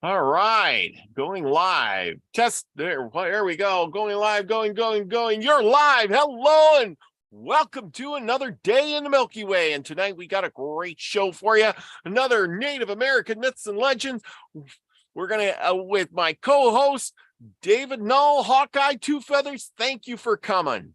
All right, going live. Test there. There we go. Going live. Going. You're live. Hello and welcome to another day in the Milky Way. And tonight we got a great show for you. Another Native American myths and legends. We're gonna with my co-host David Null, Hawkeye Two Feathers. Thank you for coming.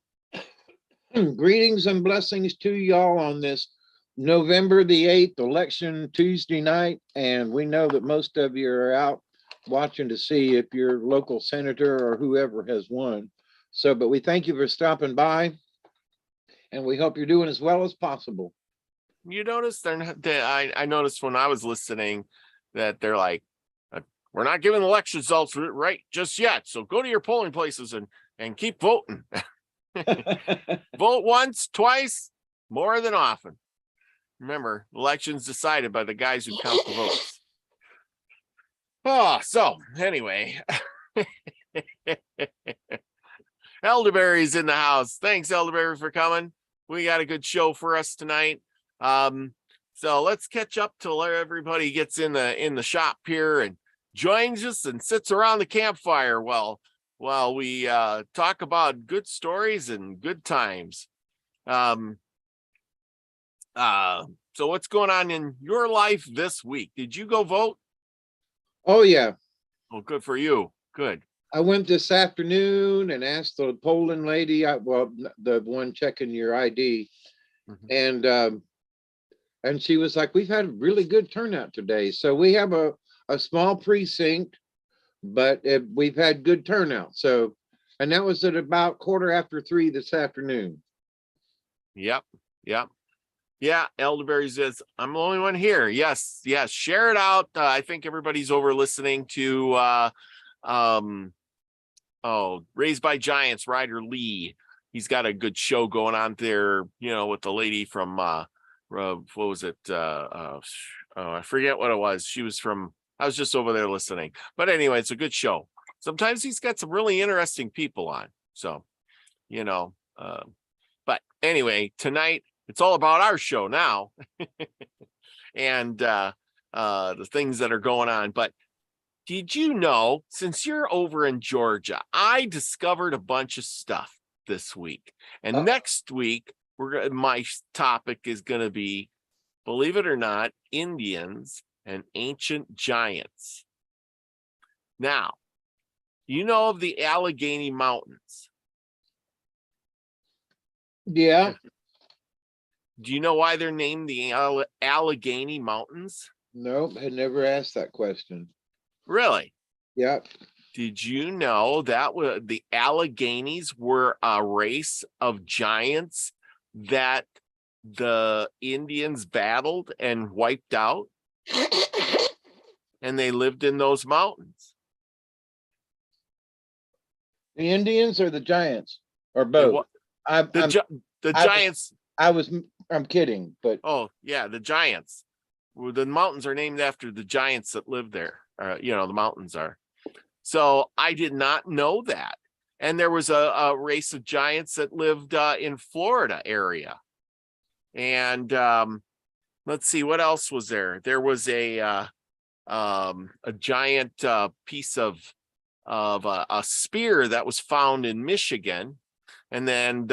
Greetings and blessings to y'all on this November the 8th, election Tuesday night. And we know that most of you are out watching to see if your local senator or whoever has won. So, but we thank you for stopping by and we hope you're doing as well as possible. You noticed I noticed when I was listening that they're like, we're not giving election results right just yet. So go to your polling places and keep voting. Vote once, twice, more than often. Remember, elections decided by the guys who count the votes. Oh, so anyway, Elderberry's in the house. Thanks, Elderberry, for coming. We got a good show for us tonight. So let's catch up till everybody gets in the shop here and joins us and sits around the campfire while we talk about good stories and good times. So what's going on in your life this week? Did you go vote? Oh, yeah. Oh, good for you. Good. I went this afternoon and asked the polling lady, the one checking your ID, and she was like, we've had really good turnout today. So we have a small precinct, but we've had good turnout. So, and that was at about 3:15 this afternoon. Yep. Yeah, Elderberry says, I'm the only one here. Yes, share it out. I think everybody's over listening to Raised by Giants, Ryder Lee. He's got a good show going on there, with the lady from what was it? I forget what it was. I was just over there listening. But anyway, it's a good show. Sometimes he's got some really interesting people on. So, but anyway, tonight it's all about our show now and the things that are going on. But did you know, since you're over in Georgia, I discovered a bunch of stuff this week. And next week, my topic is going to be, believe it or not, Indians and ancient giants. Now, you know of the Allegheny Mountains? Yeah. Do you know why they're named the Allegheny Mountains? Nope, had never asked that question. Really? Yep. Did you know that the Alleghenies were a race of giants that the Indians battled and wiped out? And they lived in those mountains. The Indians or the Giants? Or both? Giants. I'm kidding, but oh yeah, the Giants. Well, the mountains are named after the giants that live there. The mountains are. So I did not know that. And there was a race of giants that lived in Florida area. And let's see, what else was there? There was a giant piece of a spear that was found in Michigan, and then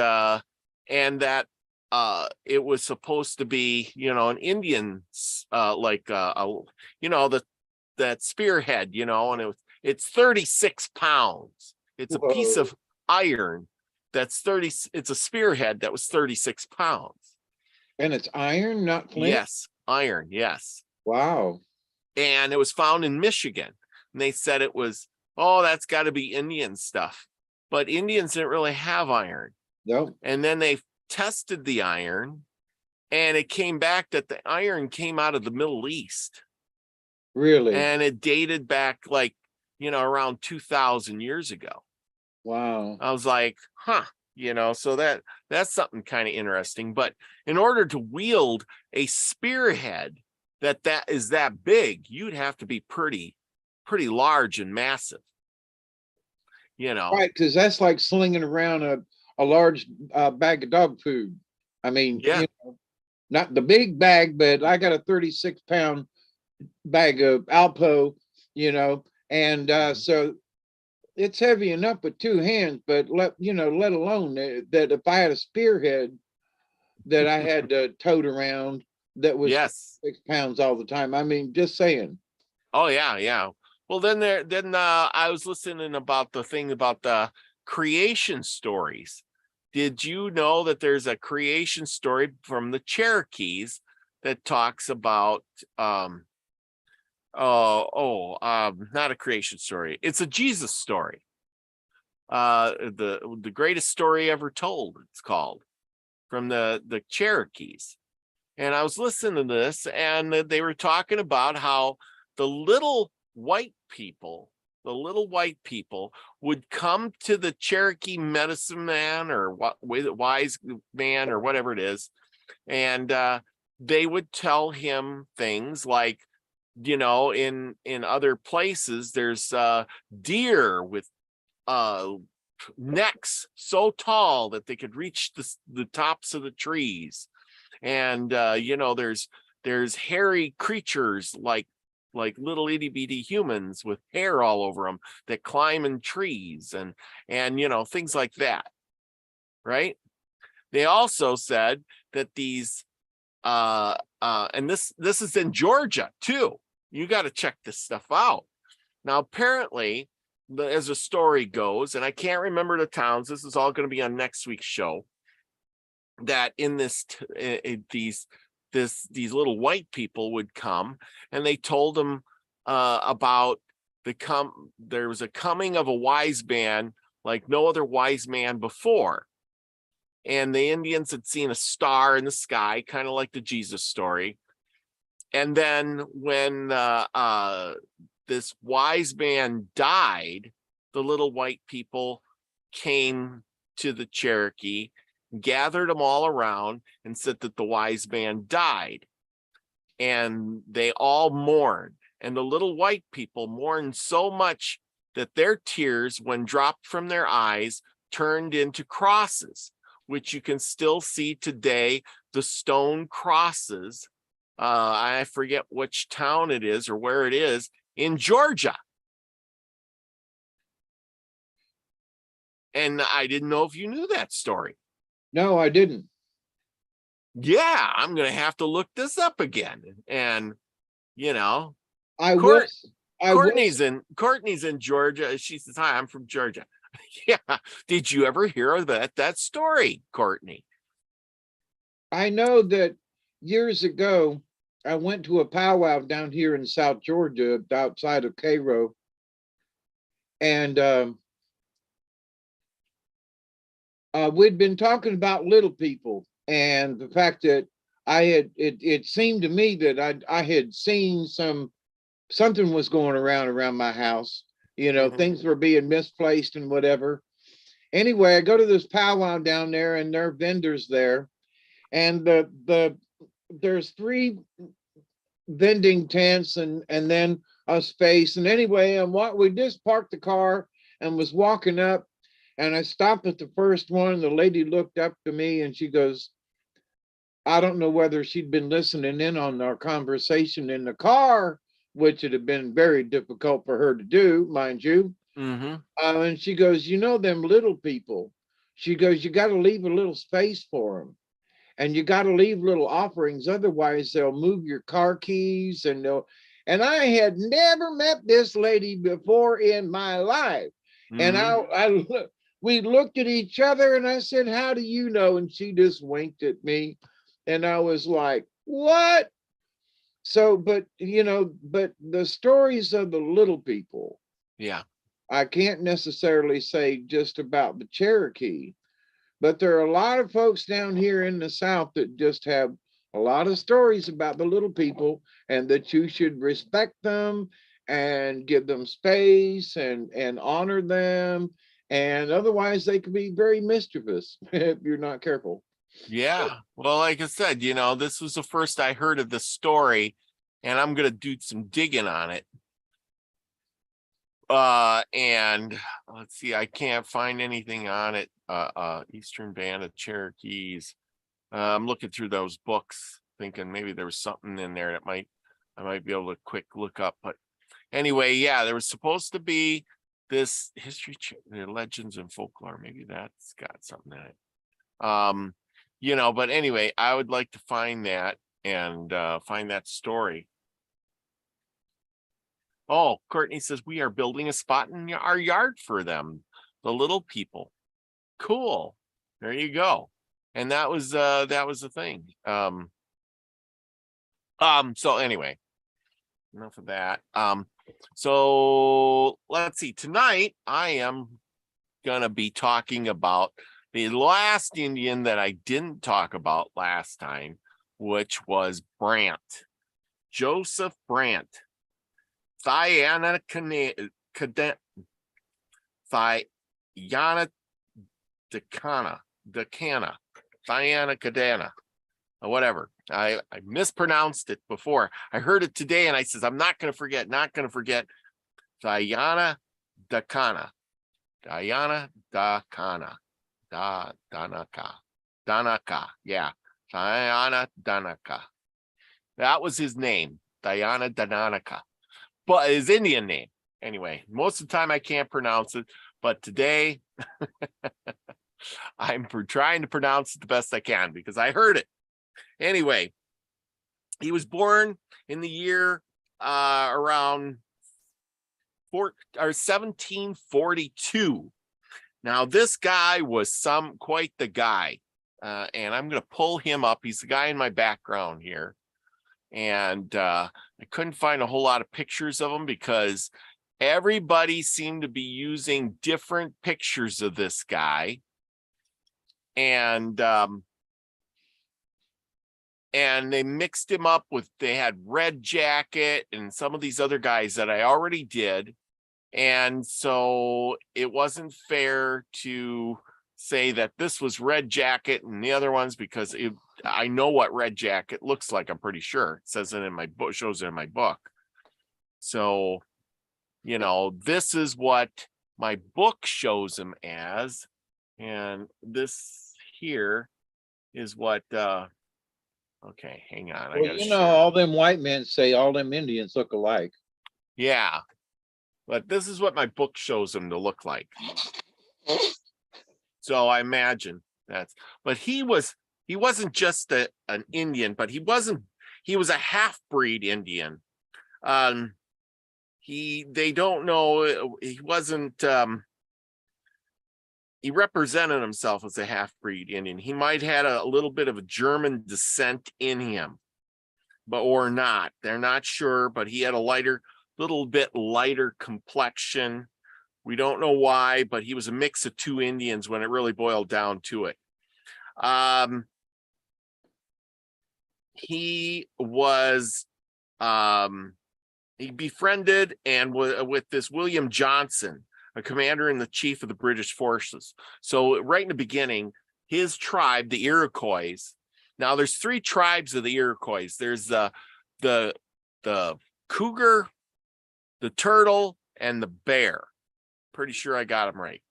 it was supposed to be, an Indian, that spearhead, and it's 36 pounds. It's a piece of iron that's it's a spearhead that was 36 pounds. And it's iron, not flint? Yes, iron, yes. Wow. And it was found in Michigan. And they said it was, that's got to be Indian stuff. But Indians didn't really have iron. Nope. And then they tested the iron, and it came back that the iron came out of the Middle East. Really? And it dated back around 2,000 years ago. Wow. I was like, so that's something kind of interesting. But in order to wield a spearhead that is that big, you'd have to be pretty large and massive. Right, because that's like slinging around a large bag of dog food. I mean, yeah. Not the big bag, but I got a 36-pound bag of Alpo you know, and so it's heavy enough with two hands, but let alone that if I had a spearhead that I had to tote around that was Yes. 6 pounds all the time. I mean, just saying. Oh yeah, yeah. Well, then I was listening about the thing about the creation stories. Did you know that there's a creation story from the Cherokees that talks about not a creation story. It's a Jesus story. The greatest story ever told, it's called, from the Cherokees. And I was listening to this, and they were talking about how the little white people would come to the Cherokee medicine man or wise man or whatever it is, and they would tell him things like, in other places there's deer with necks so tall that they could reach the tops of the trees, and there's hairy creatures like little itty bitty humans with hair all over them that climb in trees, and things like that, right? They also said that these and this is in Georgia too. You got to check this stuff out. Now, apparently, as the story goes, and I can't remember the towns, this is all going to be on next week's show, that in these little white people would come, and they told them about there was a coming of a wise man like no other wise man before. And the Indians had seen a star in the sky, kind of like the Jesus story. And then when this wise man died, the little white people came to the Cherokee, gathered them all around, and said that the wise man died. And they all mourned. And the little white people mourned so much that their tears, when dropped from their eyes, turned into crosses, which you can still see today, the stone crosses. I forget which town it is or where it is in Georgia. And I didn't know if you knew that story. No, I didn't. Yeah, I'm going to have to look this up again. And, Courtney's in Georgia. She says, "Hi, I'm from Georgia." Yeah. Did you ever hear of that story, Courtney? I know that years ago, I went to a powwow down here in South Georgia, outside of Cairo, and we'd been talking about little people and the fact that it seemed to me that I had seen something was going around my house. Things were being misplaced and whatever. Anyway, I go to this powwow down there, and there are vendors there, and there's 3 vending tents and then a space. And anyway, we just parked the car and was walking up, and I stopped at the first one. The lady looked up to me and she goes, I don't know whether she'd been listening in on our conversation in the car, which would have been very difficult for her to do, mind you. Mm-hmm. And she goes, them little people. She goes, you got to leave a little space for them. And you got to leave little offerings. Otherwise, they'll move your car keys and I had never met this lady before in my life. Mm-hmm. And we looked at each other, and I said, how do you know? And she just winked at me. And I was like, what? So, but the stories of the little people. Yeah. I can't necessarily say just about the Cherokee, but there are a lot of folks down here in the South that just have a lot of stories about the little people, and that you should respect them and give them space and honor them. And otherwise they could be very mischievous if you're not careful. Yeah. Well, like I said, this was the first I heard of the story, and I'm going to do some digging on it. And let's see, I can't find anything on it. Eastern Band of Cherokees. I'm looking through those books, thinking maybe there was something in there that I might be able to quick look up. But anyway, yeah, there was supposed to be this history, legends and folklore. Maybe that's got something in it. But anyway, I would like to find that and find that story. Oh, Courtney says we are building a spot in our yard for them, the little people. Cool. There you go. And that was the thing. So anyway, enough of that. So let's see. Tonight I am gonna be talking about the last Indian that I didn't talk about last time, which was Brant, Joseph Brant, Thyana Cadana, or whatever. I mispronounced it before. I heard it today and I says, I'm not going to forget. Thyana Dakana. Danaka. Yeah. Thyana Danaka. That was his name. Thyana Danaka. But his Indian name. Anyway, most of the time I can't pronounce it, but today I'm trying to pronounce it the best I can because I heard it. Anyway, he was born in the year around 1742. Now, this guy was quite the guy, and I'm going to pull him up. He's the guy in my background here, and I couldn't find a whole lot of pictures of him because everybody seemed to be using different pictures of this guy, and they mixed him up with, they had Red Jacket and some of these other guys that I already did. And so it wasn't fair to say that this was Red Jacket and the other ones, because I know what Red Jacket looks like. I'm pretty sure it says it in my book, shows it in my book. So, this is what my book shows him as. And this here is what, okay, hang on. Well, all them white men say all them Indians look alike. Yeah, but this is what my book shows him to look like. So I imagine but he wasn't just an Indian, but he was a half-breed Indian. They don't know, he wasn't, he represented himself as a half-breed Indian. He might have had a little bit of a German descent in him, or not. They're not sure, but he had a little bit lighter complexion. We don't know why, but he was a mix of two Indians when it really boiled down to it. He was, he befriended and with this William Johnson, a commander-in-chief of the British forces. So right in the beginning, his tribe, the Iroquois. Now there's three tribes of the Iroquois. There's the cougar, the turtle, and the bear. Pretty sure I got them right.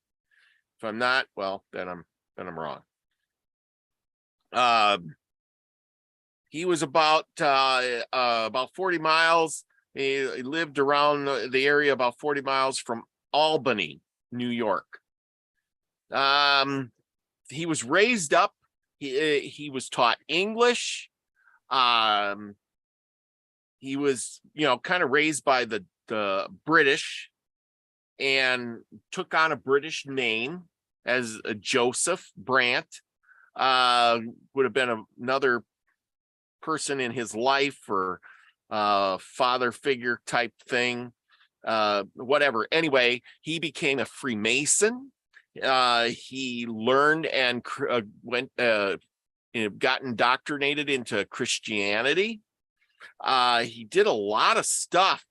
If I'm not, well, then I'm wrong. He was about 40 miles. He lived around the area about 40 miles from Albany, New York. He was raised up. He was taught English. He was, kind of raised by the British, and took on a British name as Joseph Brant. Would have been another person in his life, or father figure type thing, whatever. Anyway, he became a Freemason. He learned and got indoctrinated into Christianity. He did a lot of stuff.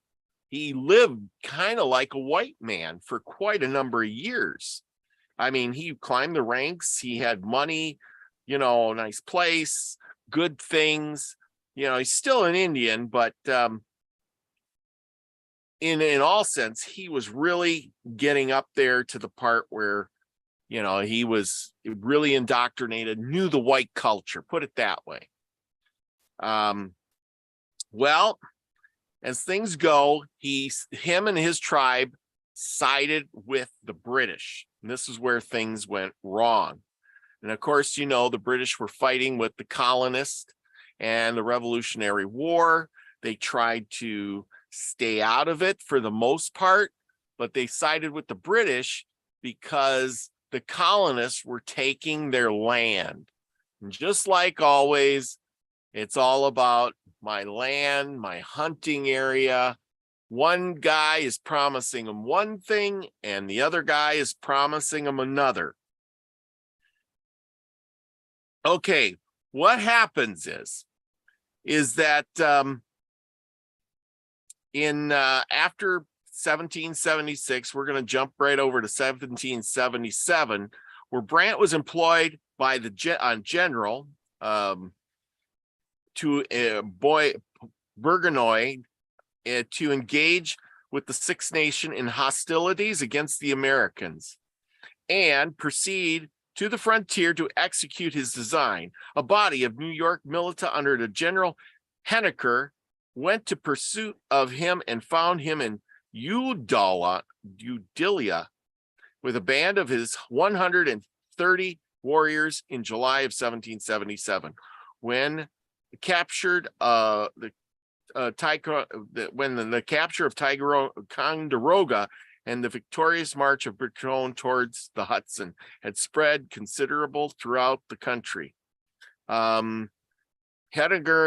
He lived kind of like a white man for quite a number of years. I mean, he climbed the ranks. He had money, nice place, good things. He's still an Indian, but in all sense, he was really getting up there to the part where, he was really indoctrinated, knew the white culture, put it that way. Well, as things go, him and his tribe sided with the British. And this is where things went wrong. And of course, you know, the British were fighting with the colonists and the Revolutionary War. They tried to stay out of it for the most part, but they sided with the British because the colonists were taking their land. And just like always, it's all about my land, my hunting area. One guy is promising them one thing and the other guy is promising them another. Okay, what happens is that after 1776, we're going to jump right over to 1777, where Brant was employed by the general to Burgoyne to engage with the Six Nation in hostilities against the Americans and proceed to the frontier to execute his design. A body of New York militia under the General Henniker went to pursuit of him and found him in Udalia with a band of his 130 warriors in July of 1777. When captured the capture of Ticonderoga and the victorious march of Brighteon towards the Hudson had spread considerable throughout the country. Henniker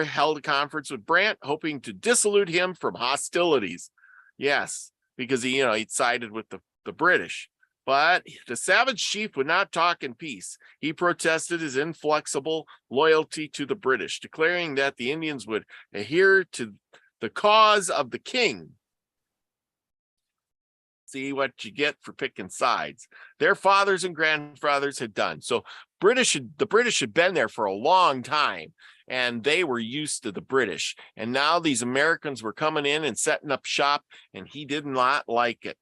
held a conference with Brant, hoping to dissuade him from hostilities. Yes, because he'd sided with the British. But the savage chief would not talk in peace. He protested his inflexible loyalty to the British, declaring that the Indians would adhere to the cause of the king. See what you get for picking sides. Their fathers and grandfathers had done. So the British had been there for a long time, and they were used to the British. And now these Americans were coming in and setting up shop, and he did not like it.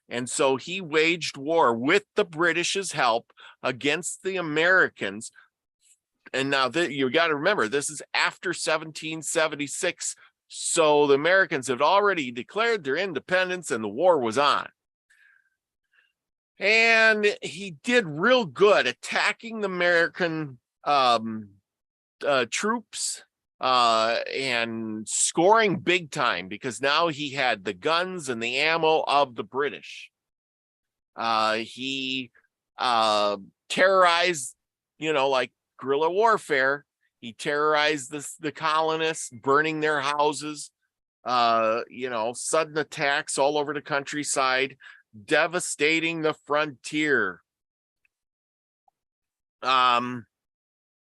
And so he waged war with the British's help against the Americans. And now you got to remember, this is after 1776. So the Americans had already declared their independence and the war was on. And he did real good attacking the American troops and scoring big time, because now he had the guns and the ammo of the British. He terrorized, like guerrilla warfare. He terrorized the colonists, burning their houses, sudden attacks all over the countryside, devastating the frontier.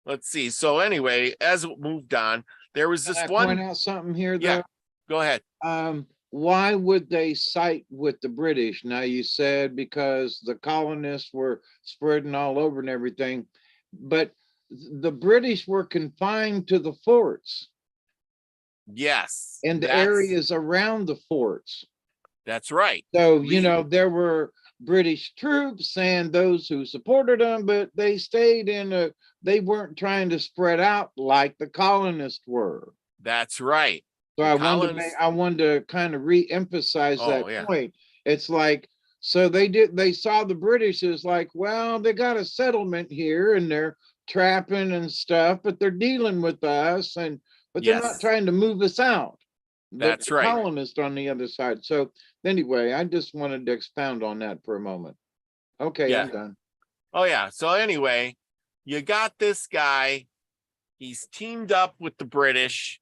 Let's see. So anyway, as it moved on, there was this one. Point out something here, though. Yeah, go ahead. Why would they side with the British? Now, you said because the colonists were spreading all over and everything, but the British were confined to the forts. Yes. And the areas around the forts. That's right. So, there were British troops and those who supported them, but they stayed they weren't trying to spread out like the colonists were. That's right. So I wanted to kind of re-emphasize that point. It's like, so they saw the British as like, well, they got a settlement here and they're trapping and stuff, but they're dealing with us, but they're not trying to move us out. That's right. Colonists on the other side. So anyway, I just wanted to expound on that for a moment. Okay, I'm done. Oh yeah. So anyway, you got this guy. He's teamed up with the British.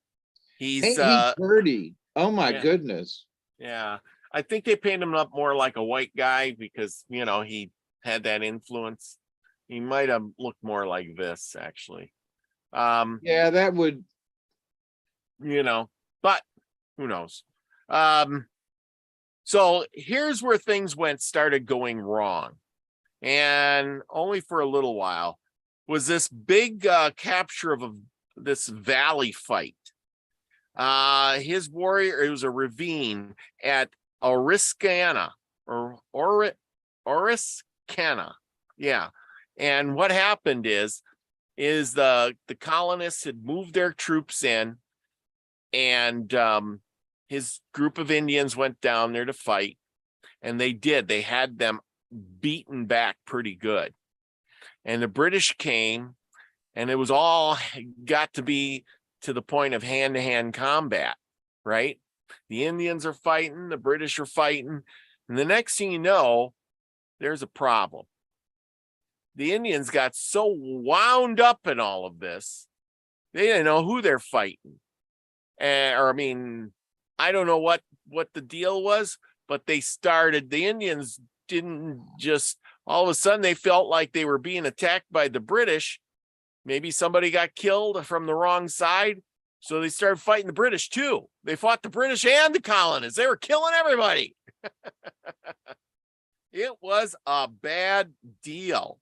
He's 30. Oh my goodness. Yeah. I think they painted him up more like a white guy because, he had that influence. He might have looked more like this, actually. Yeah, that would. But who knows? So here's where things started going wrong. And only for a little while was this big capture of this valley fight. His warrior, it was a ravine at Oriskana. Yeah. And what happened is the colonists had moved their troops in, and his group of Indians went down there to fight, and they did. They had them beaten back pretty good. And the British came, and it was all got to be to the point of hand-to-hand combat, right? The Indians are fighting, the British are fighting, and the next thing you know, there's a problem. The Indians got so wound up in all of this, they didn't know who they're fighting. Or I mean, I don't know what the deal was, but the Indians didn't just, all of a sudden they felt like they were being attacked by the British. Maybe somebody got killed from the wrong side. So they started fighting the British too. They fought the British and the colonists. They were killing everybody. It was a bad deal.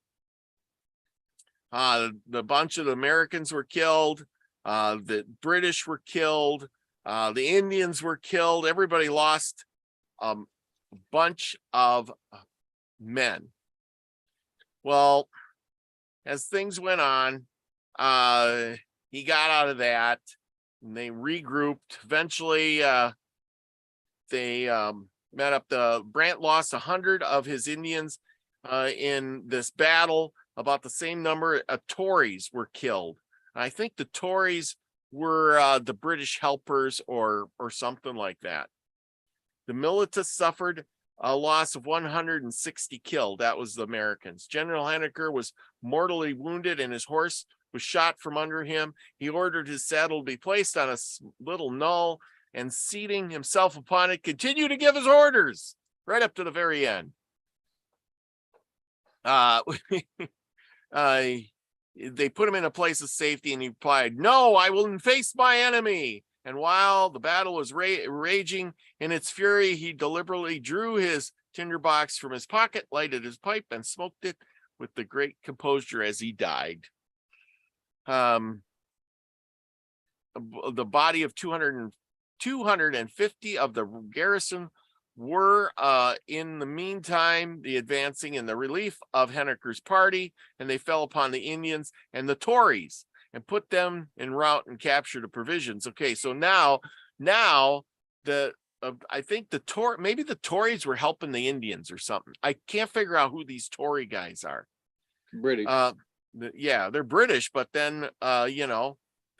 The bunch of the Americans were killed. The British were killed. The Indians were killed. Everybody lost a bunch of men. Well, as things went on, he got out of that, and they regrouped. Eventually, they met up. Brant lost 100 of his Indians in this battle. About the same number of Tories were killed. I think the Tories were the British helpers or something like that. The militias suffered a loss of 160 killed. That was the Americans. General Henniker was mortally wounded, and his horse was shot from under him. He ordered his saddle to be placed on a little knoll, and seating himself upon it, continued to give his orders right up to the very end. They put him in a place of safety, and he replied, "No, I will face my enemy." And while the battle was raging in its fury, he deliberately drew his tinderbox from his pocket, lighted his pipe, and smoked it with the great composure as he died. The body of 250 of the garrison were in the meantime the advancing in the relief of Henniker's party, and they fell upon the Indians and the Tories and put them en route and captured the provisions. Okay, so now the I think maybe the Tories were helping the Indians or something. I can't figure out who these Tory guys are. British. Yeah, they're British, but then the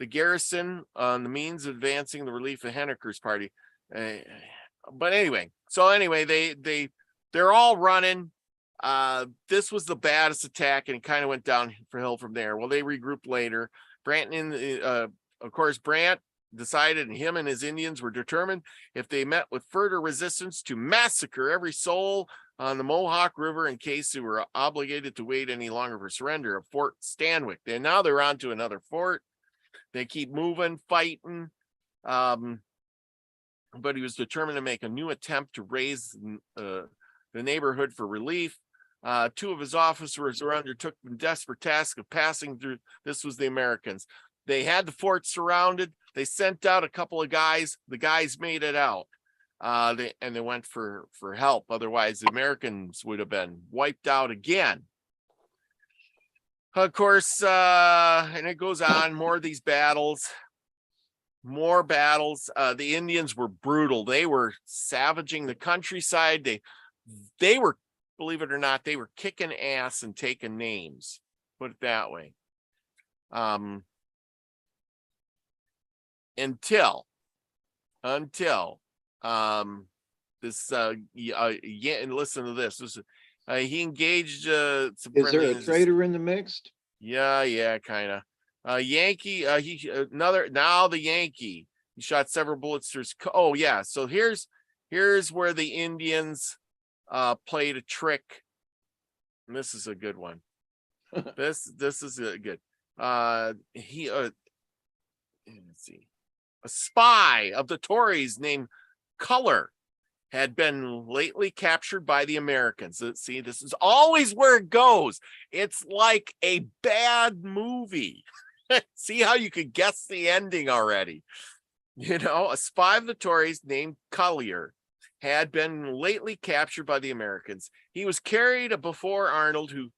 garrison on the means of advancing the relief of Henniker's party. But anyway, they're all running. This was the baddest attack, and it kind of went downhill from there. Well, they regrouped later. Of course, Brant decided, and him and his Indians were determined, if they met with further resistance, to massacre every soul on the Mohawk River in case they were obligated to wait any longer for surrender of Fort Stanwix. Now they're on to another fort. They keep moving, fighting. But he was determined to make a new attempt to raise the neighborhood for relief. Two of his officers undertook the desperate task of passing through. This was the Americans. They had the fort surrounded. They sent out a couple of guys. The guys made it out. They went for help. Otherwise, the Americans would have been wiped out again. Of course, and it goes on, more of these battles. More battles. The Indians were brutal. They were savaging the countryside. They were, believe it or not, they were kicking ass and taking names. Put it that way. Until this and listen to this. He engaged some. Is there a traitor in the mix? Yeah, kind of. Yankee, the Yankee. He shot several bullets through his. Oh yeah, so here's where the Indians played a trick. And this is a good one. this is good. Let's see. A spy of the Tories named Color had been lately captured by the Americans. See, this is always where it goes. It's like a bad movie. See how you could guess the ending already. A spy of the Tories named Collier had been lately captured by the Americans. He was carried before Arnold, who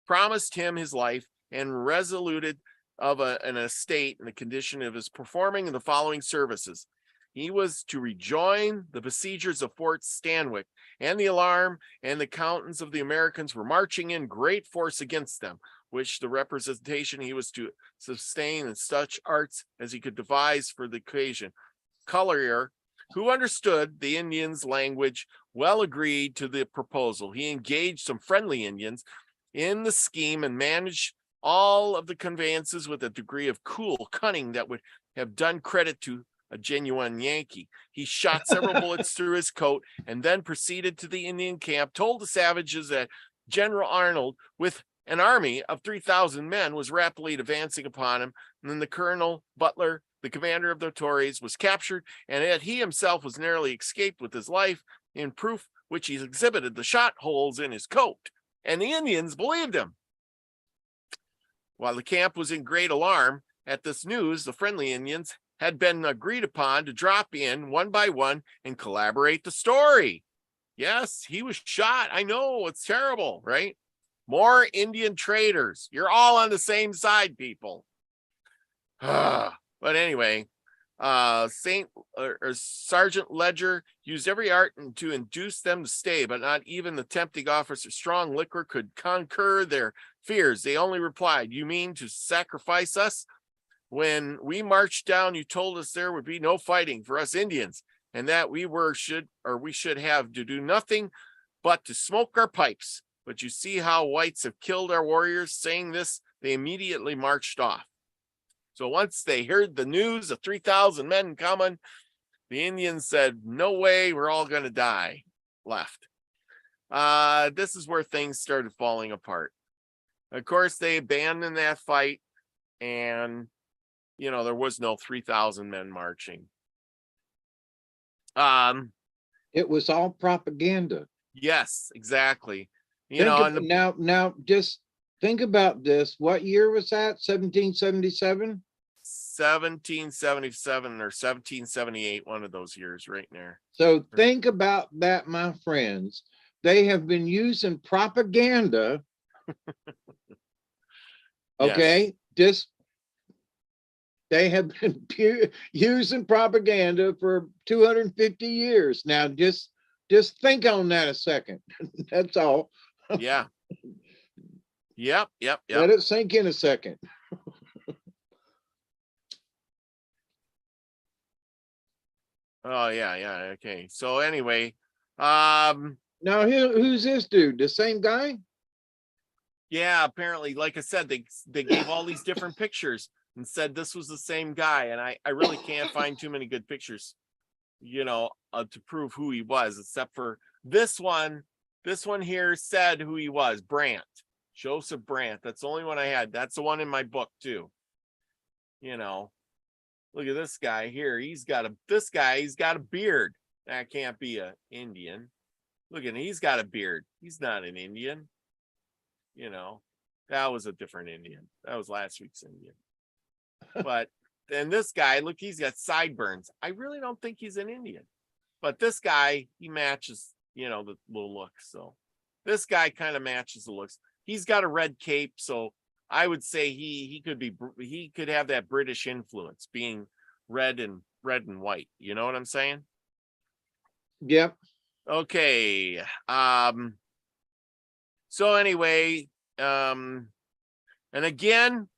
promised him his life and resoluted of an estate in the condition of his performing the following services. He was to rejoin the besiegers of Fort Stanwix, and the alarm and the accountants of the Americans were marching in great force against them, which the representation he was to sustain in such arts as he could devise for the occasion. Collier, who understood the Indians' language, well agreed to the proposal. He engaged some friendly Indians in the scheme and managed all of the conveyances with a degree of cool cunning that would have done credit to a genuine Yankee. He shot several bullets through his coat and then proceeded to the Indian camp, told the savages that General Arnold, with an army of 3,000 men, was rapidly advancing upon him. And then the Colonel Butler, the commander of the Tories, was captured, and that he himself was narrowly escaped with his life, in proof which he exhibited the shot holes in his coat. And the Indians believed him. While the camp was in great alarm at this news, the friendly Indians had been agreed upon to drop in one by one and collaborate the story. Yes, he was shot. I know, it's terrible, right? More Indian traitors. You're all on the same side, people. But anyway, Sergeant Ledger used every art to induce them to stay, but not even the tempting officer's strong liquor could conquer their fears. They only replied, "You mean to sacrifice us? When we marched down, you told us there would be no fighting for us Indians, and that we should have to do nothing but to smoke our pipes. But you see how whites have killed our warriors." Saying this, they immediately marched off. So once they heard the news of 3,000 men coming, the Indians said, "No way, we're all going to die." Left. This is where things started falling apart. Of course, they abandoned that fight, and there was no 3,000 men marching. It was all propaganda. Yes, exactly. Now just think about this. What year was that? 1777? 1777 or 1778, one of those years right there. So think about that, my friends. They have been using propaganda. Okay, yes. They have been using propaganda for 250 years. Now, just think on that a second. That's all. Yeah. Yep. Let it sink in a second. Oh, yeah. Okay. So anyway, now who's this dude? The same guy? Yeah, apparently, like I said, they gave all these different pictures and said this was the same guy, and I really can't find too many good pictures, to prove who he was, except for this one. This one here said who he was: Brandt, Joseph Brandt. That's the only one I had. That's the one in my book too. Look at this guy here. He's got a beard. That can't be an Indian. Look at him. He's got a beard. He's not an Indian. That was a different Indian. That was last week's Indian. But then this guy, look, he's got sideburns. I really don't think he's an Indian. But this guy, he matches, the little look. So this guy kind of matches the looks. He's got a red cape, so I would say he could have that British influence, being red and white. You know what I'm saying? Yep. Okay. So anyway, and again,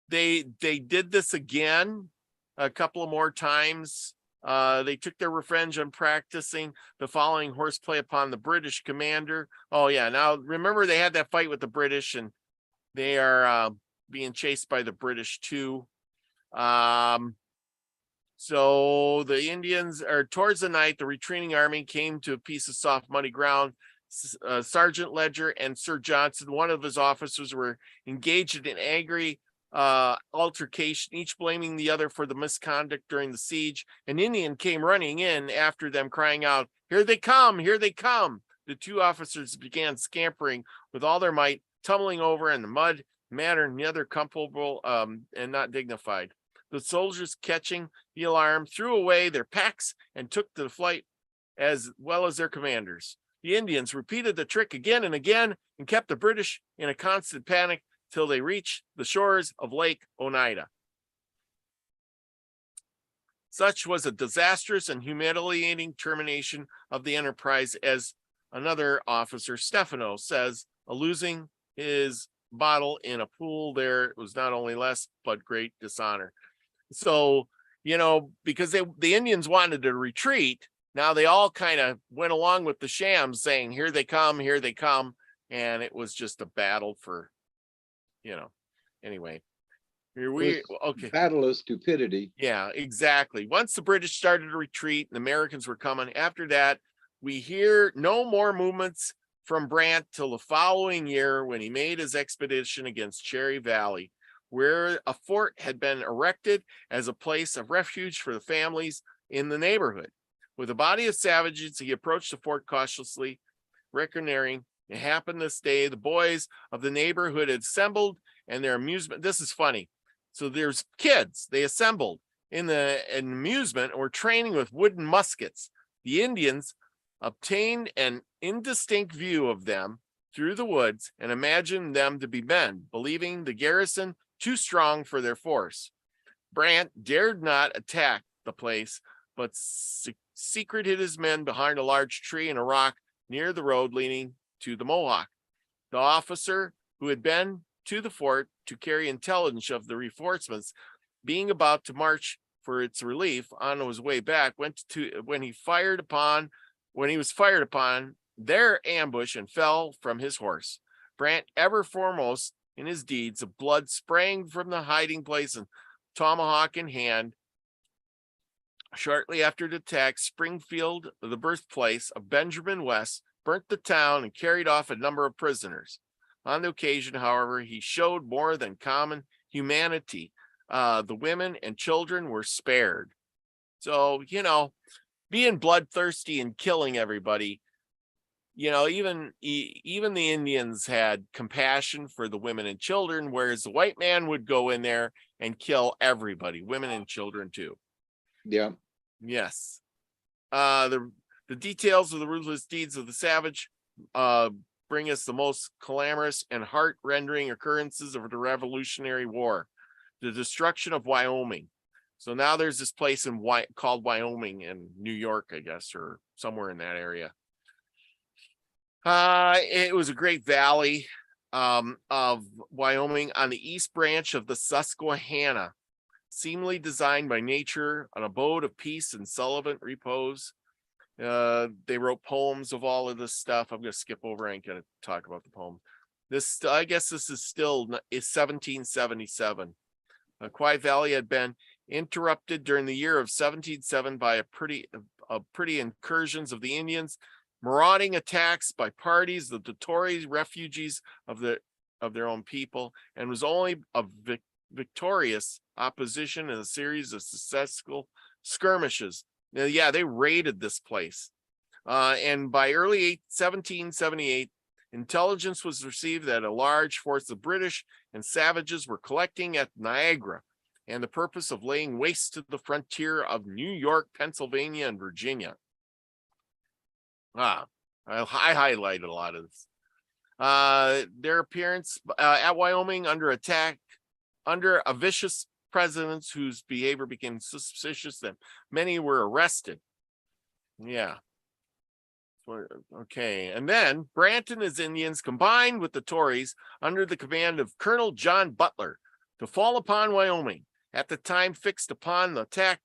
they did this again a couple of more times. They took their revenge on practicing the following horseplay upon the British commander. Oh yeah, now remember they had that fight with the British, and they are being chased by the British too. So the Indians, are towards the night, the retreating army came to a piece of soft muddy ground. Sergeant Ledger and Sir Johnson, one of his officers, were engaged in an angry altercation, each blaming the other for the misconduct during the siege. An Indian came running in after them, crying out, "Here they come! Here they come!" The two officers began scampering with all their might, tumbling over in the mud, manner neither comfortable and not dignified. The soldiers, catching the alarm, threw away their packs and took to flight, as well as their commanders. The Indians repeated the trick again and again and kept the British in a constant panic till they reached the shores of Lake Oneida. Such was a disastrous and humiliating termination of the enterprise, as another officer, Stefano, says, losing his bottle in a pool there was not only less, but great dishonor. So, because the Indians wanted to retreat, now they all kind of went along with the shams saying, here they come, here they come. And it was just a battle for, anyway. Here we okay. Battle of stupidity. Yeah, exactly. Once the British started to retreat and the Americans were coming, after that, we hear no more movements from Brant till the following year when he made his expedition against Cherry Valley, where a fort had been erected as a place of refuge for the families in the neighborhood. With a body of savages, he approached the fort cautiously, reconnoitering. It happened this day. The boys of the neighborhood had assembled, and their amusement. This is funny. So there's kids. They assembled in the amusement and were training with wooden muskets. The Indians obtained an indistinct view of them through the woods and imagined them to be men, believing the garrison too strong for their force. Brant dared not attack the place, but secreted his men behind a large tree and a rock near the road leading to the Mohawk. The officer who had been to the fort to carry intelligence of the reinforcements, being about to march for its relief on his way back, when he was fired upon their ambush and fell from his horse. Brant, ever foremost in his deeds of blood, sprang from the hiding place and tomahawk in hand. Shortly after the attack, Springfield, the birthplace of Benjamin West, burnt the town and carried off a number of prisoners. On the occasion, however, he showed more than common humanity. The women and children were spared. So, being bloodthirsty and killing everybody, even the Indians had compassion for the women and children, whereas the white man would go in there and kill everybody, women and children too. Yeah. Yes. The details of the ruthless deeds of the savage bring us the most clamorous and heart-rending occurrences of the Revolutionary War, the destruction of Wyoming. So now there's this place called Wyoming in New York, I guess, or somewhere in that area. It was a great valley of Wyoming on the east branch of the Susquehanna, seemingly designed by nature, an abode of peace and sullivan repose. They wrote poems of all of this stuff. I'm going to skip over. I ain't going to talk about the poem. I guess this is still 1777. Quiet Valley had been interrupted during the year of 1707 by a pretty incursions of the Indians, marauding attacks by parties of the Tory refugees of their own people, and was only a victorious opposition in a series of successful skirmishes. Now, yeah, they raided this place. And by early 1778, intelligence was received that a large force of British and savages were collecting at Niagara, and the purpose of laying waste to the frontier of New York, Pennsylvania, and Virginia. I highlighted a lot of this. Their appearance at Wyoming under attack, under a vicious president whose behavior became suspicious, that many were arrested. Yeah. Okay. And then Brant and his Indians combined with the Tories under the command of Colonel John Butler to fall upon Wyoming. At the time fixed upon, the attack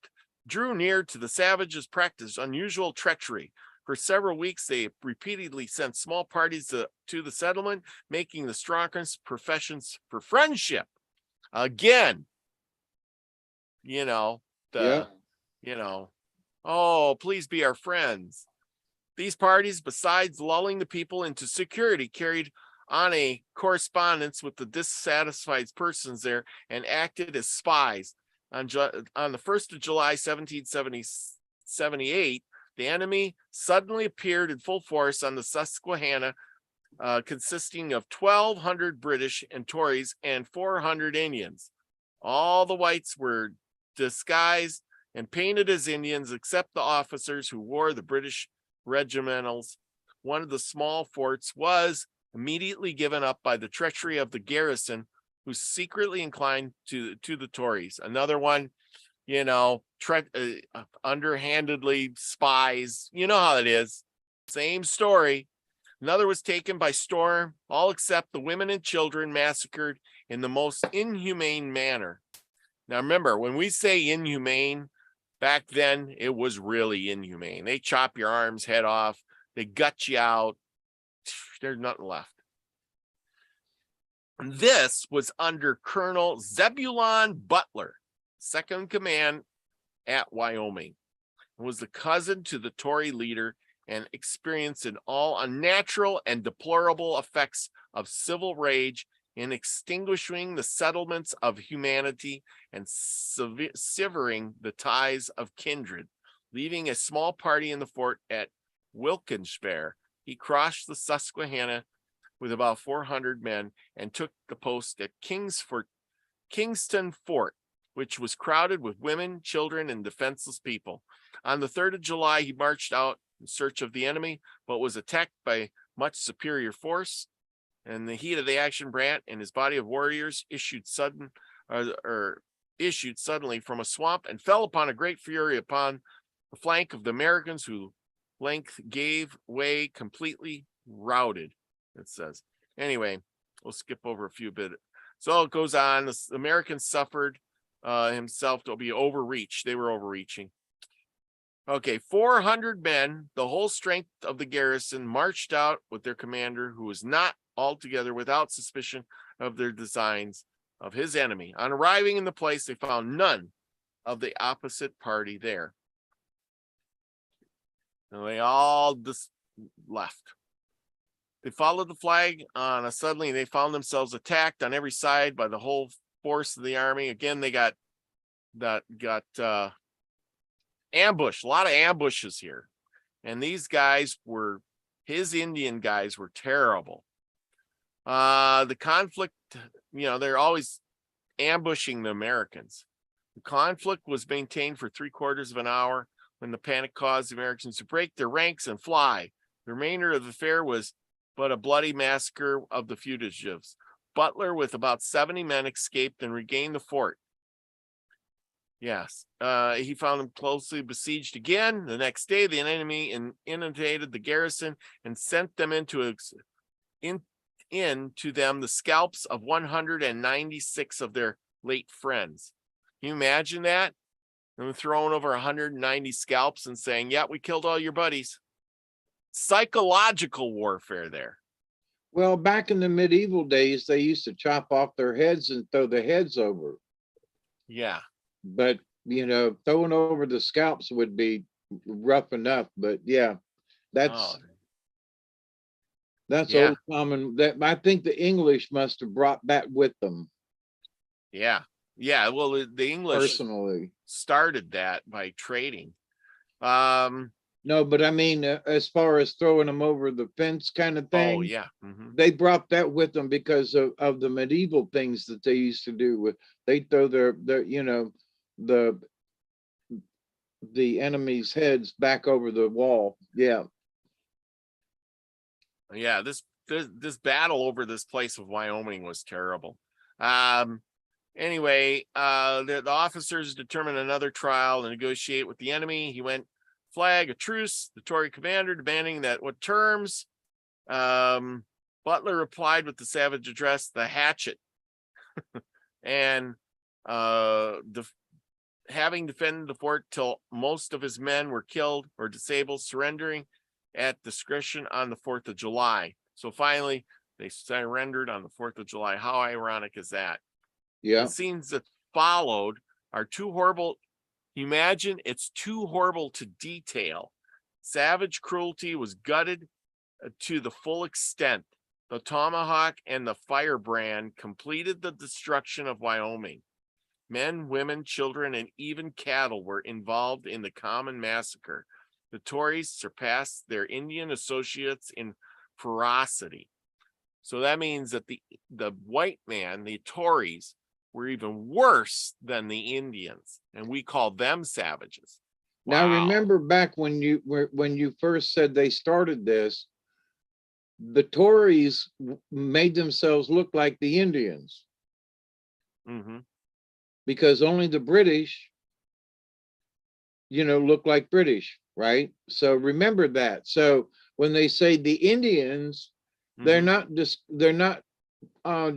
drew near to the savages' practice unusual treachery. For several weeks, they repeatedly sent small parties to the settlement, making the strongest professions for friendship. Again, oh, please be our friends. These parties, besides lulling the people into security, carried on a correspondence with the dissatisfied persons there and acted as spies. On the 1st of July, 1778, the enemy suddenly appeared in full force on the Susquehanna, consisting of 1,200 British and Tories and 400 Indians. All the whites were disguised and painted as Indians, except the officers who wore the British regimentals. One of the small forts was immediately given up by the treachery of the garrison, who secretly inclined to the Tories. Another one, you know, underhandedly spies. You know how it is. Same story. Another was taken by storm, all except the women and children massacred in the most inhumane manner. Now, remember, when we say inhumane, back then it was really inhumane. They chop your arms, head off, they gut you out. There's nothing left. And this was under Colonel Zebulon Butler, second in command at Wyoming. It was the cousin to the Tory leader and experienced in all unnatural and deplorable effects of civil rage in extinguishing the settlements of humanity and severing the ties of kindred. Leaving a small party in the fort at Wilkens-Barre, he crossed the Susquehanna with about 400 men and took the post at Kingston Fort, which was crowded with women, children, and defenseless people. On the 3rd of July, he marched out in search of the enemy, but was attacked by much superior force. In the heat of the action, Brant and his body of warriors issued suddenly from a swamp and fell upon a great fury upon the flank of the Americans, who length gave way, completely routed, it says. Anyway, we'll skip over a few bit. So it goes on. The Americans suffered himself to be overreached. They were overreaching. Okay, 400 men, the whole strength of the garrison, marched out with their commander, who was not altogether without suspicion of their designs of his enemy. On arriving in the place, they found none of the opposite party there. And they all just left. They followed the flag on suddenly they found themselves attacked on every side by the whole force of the army. Again, they got ambushed, a lot of ambushes here. And these guys were, his Indian guys were terrible. The conflict, they're always ambushing the Americans. The conflict was maintained for 3/4 of an hour, when the panic caused the Americans to break their ranks and fly. The remainder of the affair was but a bloody massacre of the fugitives. Butler, with about 70 men, escaped and regained the fort. Yes, he found them closely besieged again. The next day, the enemy inundated the garrison and sent them into them the scalps of 196 of their late friends. Can you imagine that? Them throwing over 190 scalps and saying, "Yeah, we killed all your buddies." Psychological warfare there. Well, back in the medieval days, they used to chop off their heads and throw the heads over. Yeah. But, throwing over the scalps would be rough enough. But yeah, that's old common. That I think the English must have brought that with them. Yeah. Yeah. Well, the English personally started that by trading. No, but I mean, as far as throwing them over the fence kind of thing. Oh, yeah. Mm-hmm. They brought that with them because of the medieval things that they used to do. With they throw their the enemy's heads back over the wall. Yeah. Yeah, this battle over this place of Wyoming was terrible. Anyway, the officers determined another trial and negotiate with the enemy. He went flag a truce, the Tory commander demanding that what terms. Butler replied with the savage address, "The hatchet." And having defended the fort till most of his men were killed or disabled, surrendering at discretion on the 4th of July. So finally, they surrendered on the 4th of July. How ironic is that? Yeah. The scenes that followed are too horrible. Imagine, it's too horrible to detail. Savage cruelty was gutted to the full extent. The tomahawk and the firebrand completed the destruction of Wyoming. Men, women, children, and even cattle were involved in the common massacre. The Tories surpassed their Indian associates in ferocity. So that means that the white man, the Tories, were even worse than the Indians, and we call them savages. Now, Wow. remember back when you first said they started this, the Tories made themselves look like the Indians. Mm-hmm. Because only the British look like British, right? So remember that. So when they say the Indians, they're not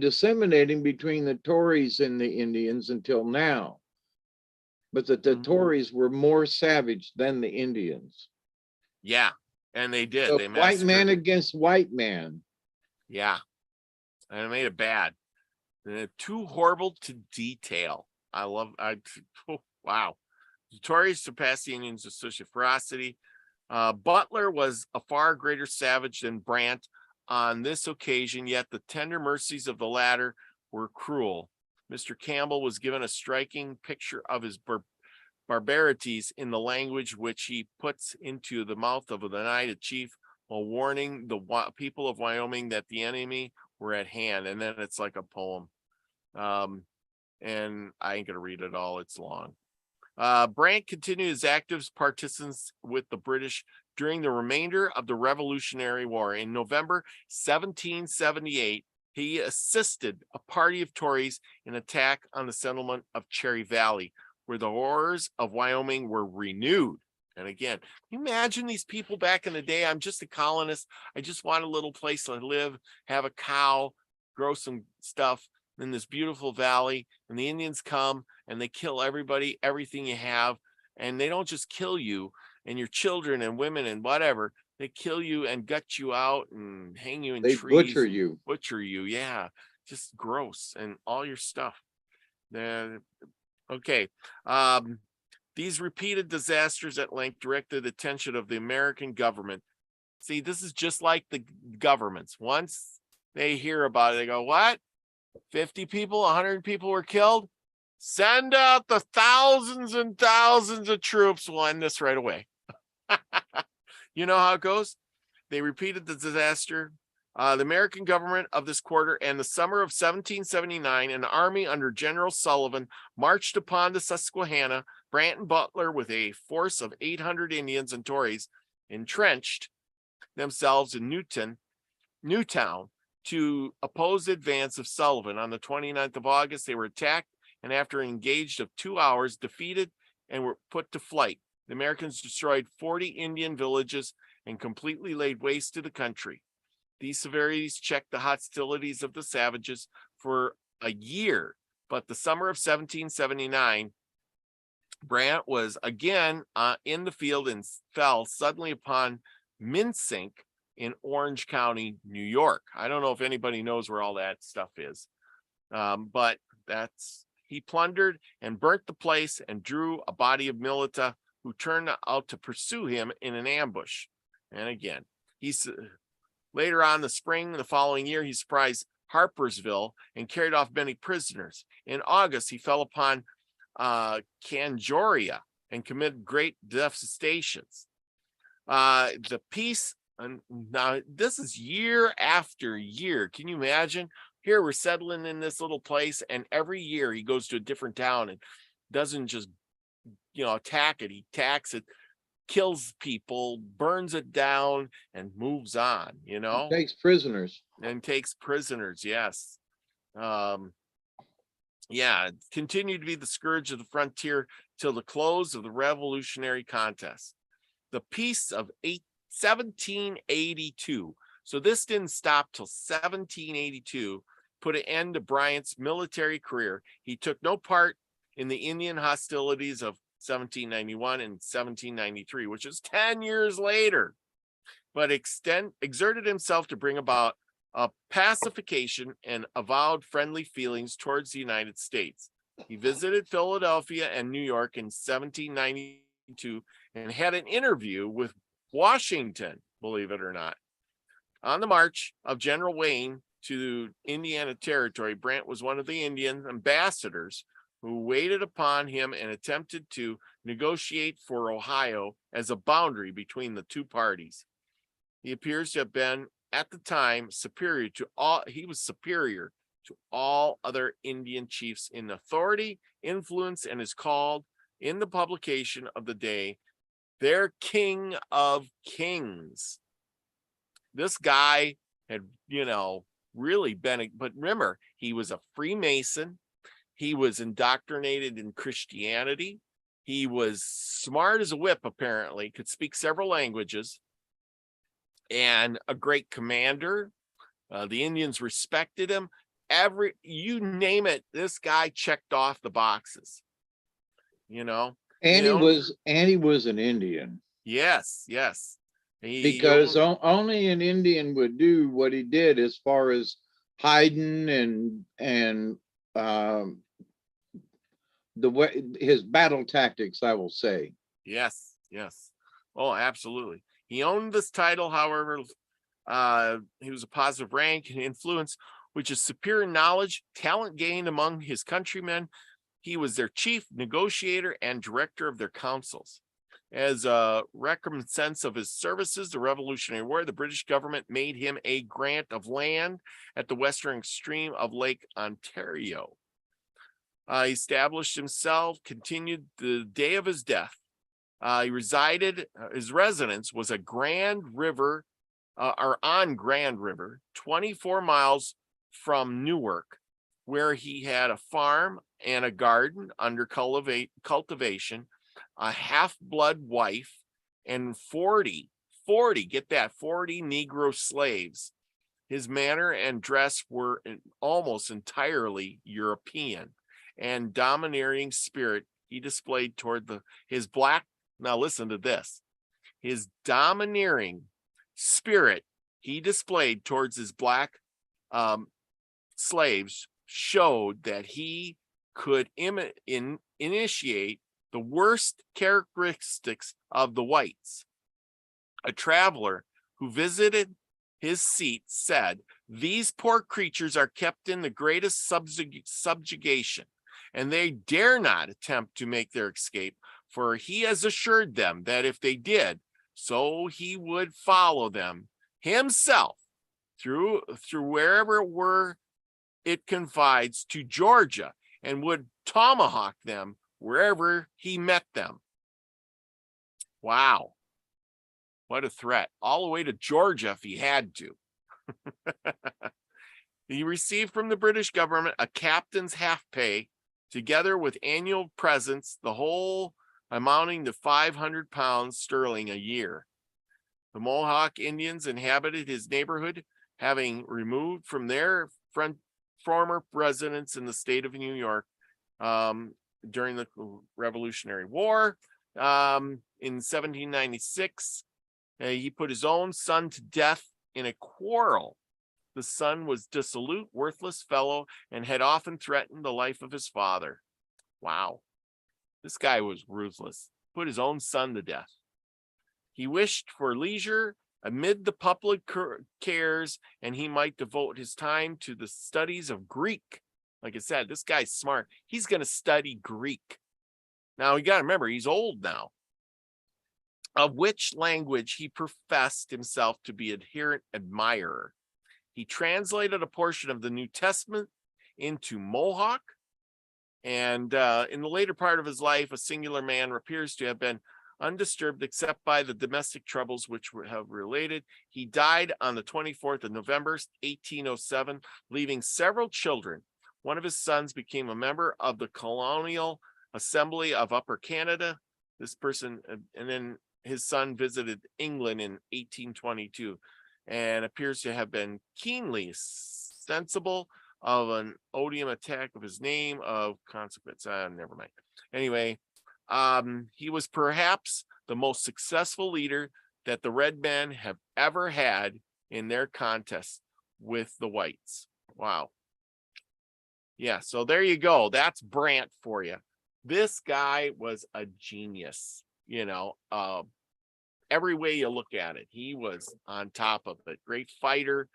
disseminating between the Tories and the Indians until now, but that the Tories were more savage than the Indians. Yeah, and they did. So They white man massacred. against white man. Yeah, and it made it bad. Too horrible to detail. Oh, wow. The Tories surpassed the Indians with such a ferocity. Butler was a far greater savage than Brant on this occasion, yet the tender mercies of the latter were cruel. Mr. Campbell was given a striking picture of his barbarities in the language which he puts into the mouth of the United Chief while warning the people of Wyoming that the enemy were at hand. And then it's like a poem. And I ain't gonna read it all, it's long. Brant continued his active participation with the British during the remainder of the Revolutionary War. In November 1778, he assisted a party of Tories in attack on the settlement of Cherry Valley, where the horrors of Wyoming were renewed. And again, can you imagine these people back in the day? I'm just a colonist. I just want a little place to live, have a cow, grow some stuff in this beautiful valley. And the Indians come and they kill everybody, everything you have. And they don't just kill you and your children and women and whatever. They kill you and gut you out and hang you in They trees. butcher you. Butcher you. Yeah. Just gross. And all your stuff. Okay. These repeated disasters at length directed the attention of the American government. See, this is just like the governments. Once they hear about it, they go, what? 50 people, 100 people were killed? Send out the thousands and thousands of troops. We'll end this right away. You know how it goes? They repeated the disaster. The American government of this quarter and the summer of 1779, an army under General Sullivan marched upon the Susquehanna. Brant and Butler, with a force of 800 Indians and Tories, entrenched themselves in Newtown to oppose the advance of Sullivan. On the 29th of August, they were attacked and after an engaged of 2 hours, defeated and were put to flight. The Americans destroyed 40 Indian villages and completely laid waste to the country. These severities checked the hostilities of the savages for a year, but the summer of 1779, Brant was again in the field and fell suddenly upon Mincink in Orange County, New York. I don't know if anybody knows where all that stuff is, but he plundered and burnt the place and drew a body of militia who turned out to pursue him in an ambush. And again, later on the spring, the following year, he surprised Harpersville and carried off many prisoners. In August, he fell upon Canjoria and committed great devastations. The peace, and now this is year after year. Can you imagine? Here we're settling in this little place, and every year he goes to a different town and doesn't just, attack it. He attacks it, kills people, burns it down, and moves on, Takes prisoners. And takes prisoners, yes. It continued to be the scourge of the frontier till the close of the Revolutionary contest. The peace of 1782. So this didn't stop till 1782, put an end to Bryant's military career. He took no part in the Indian hostilities of 1791 and 1793, which is 10 years later, but exerted himself to bring about a pacification and avowed friendly feelings towards the United States. He visited Philadelphia and New York in 1792 and had an interview with Washington, believe it or not. On the march of General Wayne to Indiana Territory, Brant was one of the Indian ambassadors who waited upon him and attempted to negotiate for Ohio as a boundary between the two parties. He appears to have been, at the time, superior to all other Indian chiefs in authority, influence, and is called in the publication of the day, their King of Kings. This guy had, really been, but remember, he was a Freemason. He was indoctrinated in Christianity. He was smart as a whip, apparently, could speak several languages, and a great commander. The Indians respected him. You name it, this guy checked off the boxes. You know, And he was an Indian. yes. Because only an Indian would do what he did as far as hiding and the way his battle tactics, I will say. Yes. Oh, absolutely. He owned this title, however, he was a positive rank and influence, which is superior knowledge, talent gained among his countrymen. He was their chief negotiator and director of their councils. As a recompense of his services, the Revolutionary War, the British government made him a grant of land at the western extreme of Lake Ontario. He established himself, continued the day of his death. He resided, his residence was on Grand River, 24 miles from Newark, where he had a farm and a garden under cultivation, a half-blood wife, and 40, get that, 40 Negro slaves. His manner and dress were almost entirely European, and domineering spirit he displayed toward his black, now listen to this, his domineering spirit he displayed towards his black slaves showed that he could initiate the worst characteristics of the whites. A traveler who visited his seat said, "These poor creatures are kept in the greatest subjugation, and they dare not attempt to make their escape, for he has assured them that if they did so, he would follow them himself through wherever it confides to Georgia, and would tomahawk them wherever he met them." Wow. What a threat. All the way to Georgia if he had to. He received from the British government a captain's half pay, together with annual presents, the whole amounting to 500 pounds sterling a year. The Mohawk Indians inhabited his neighborhood, having removed from their former residence in the state of New York during the Revolutionary War. In 1796, he put his own son to death in a quarrel. The son was dissolute, worthless fellow, and had often threatened the life of his father. Wow. This guy was ruthless. Put his own son to death. He wished for leisure amid the public cares, and he might devote his time to the studies of Greek. Like I said, this guy's smart. He's going to study Greek. Now, you got to remember, he's old now. Of which language he professed himself to be adherent admirer. He translated a portion of the New Testament into Mohawk, and in the later part of his life, a singular man appears to have been undisturbed except by the domestic troubles which have related. He died on the 24th of November, 1807, leaving several children. One of his sons became a member of the Colonial Assembly of Upper Canada. This person, and then his son visited England in 1822 and appears to have been keenly sensible of an odium attack of his name of consequence. Never mind. Anyway, he was perhaps the most successful leader that the red men have ever had in their contest with the whites. Wow. Yeah, so there you go. That's Brant for you. This guy was a genius, every way you look at it. He was on top of it. Great fighter.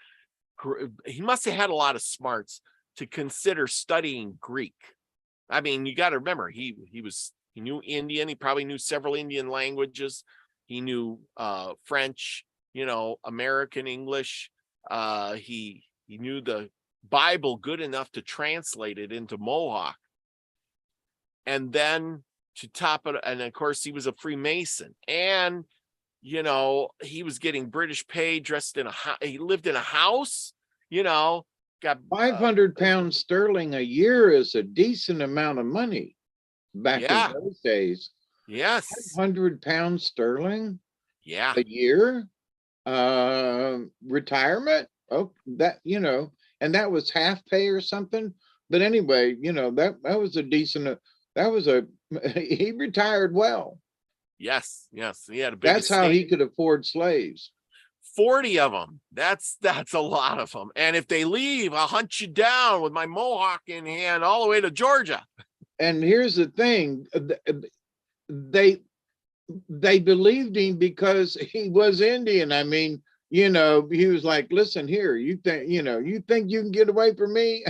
He must have had a lot of smarts to consider studying Greek. I mean, you got to remember, he knew Indian. He probably knew several Indian languages. He knew French, American English. He knew the Bible good enough to translate it into Mohawk. And then to top it, and of course, he was a Freemason. And, he was getting British pay, dressed in he lived in a house, got 500 pounds sterling a year is a decent amount of money back in those days. Yes. 100 pounds sterling Yeah. a year, retirement. Oh, that, and that was half pay or something. But anyway, that was a decent, that was a, he retired well. Yes. Yes. He had a big That's how estate. he could afford slaves. 40 of them. That's a lot of them. And if they leave, I'll hunt you down with my mohawk in hand all the way to Georgia. And here's the thing, they believed him because he was Indian. I mean, he was like, listen here, you think you can get away from me?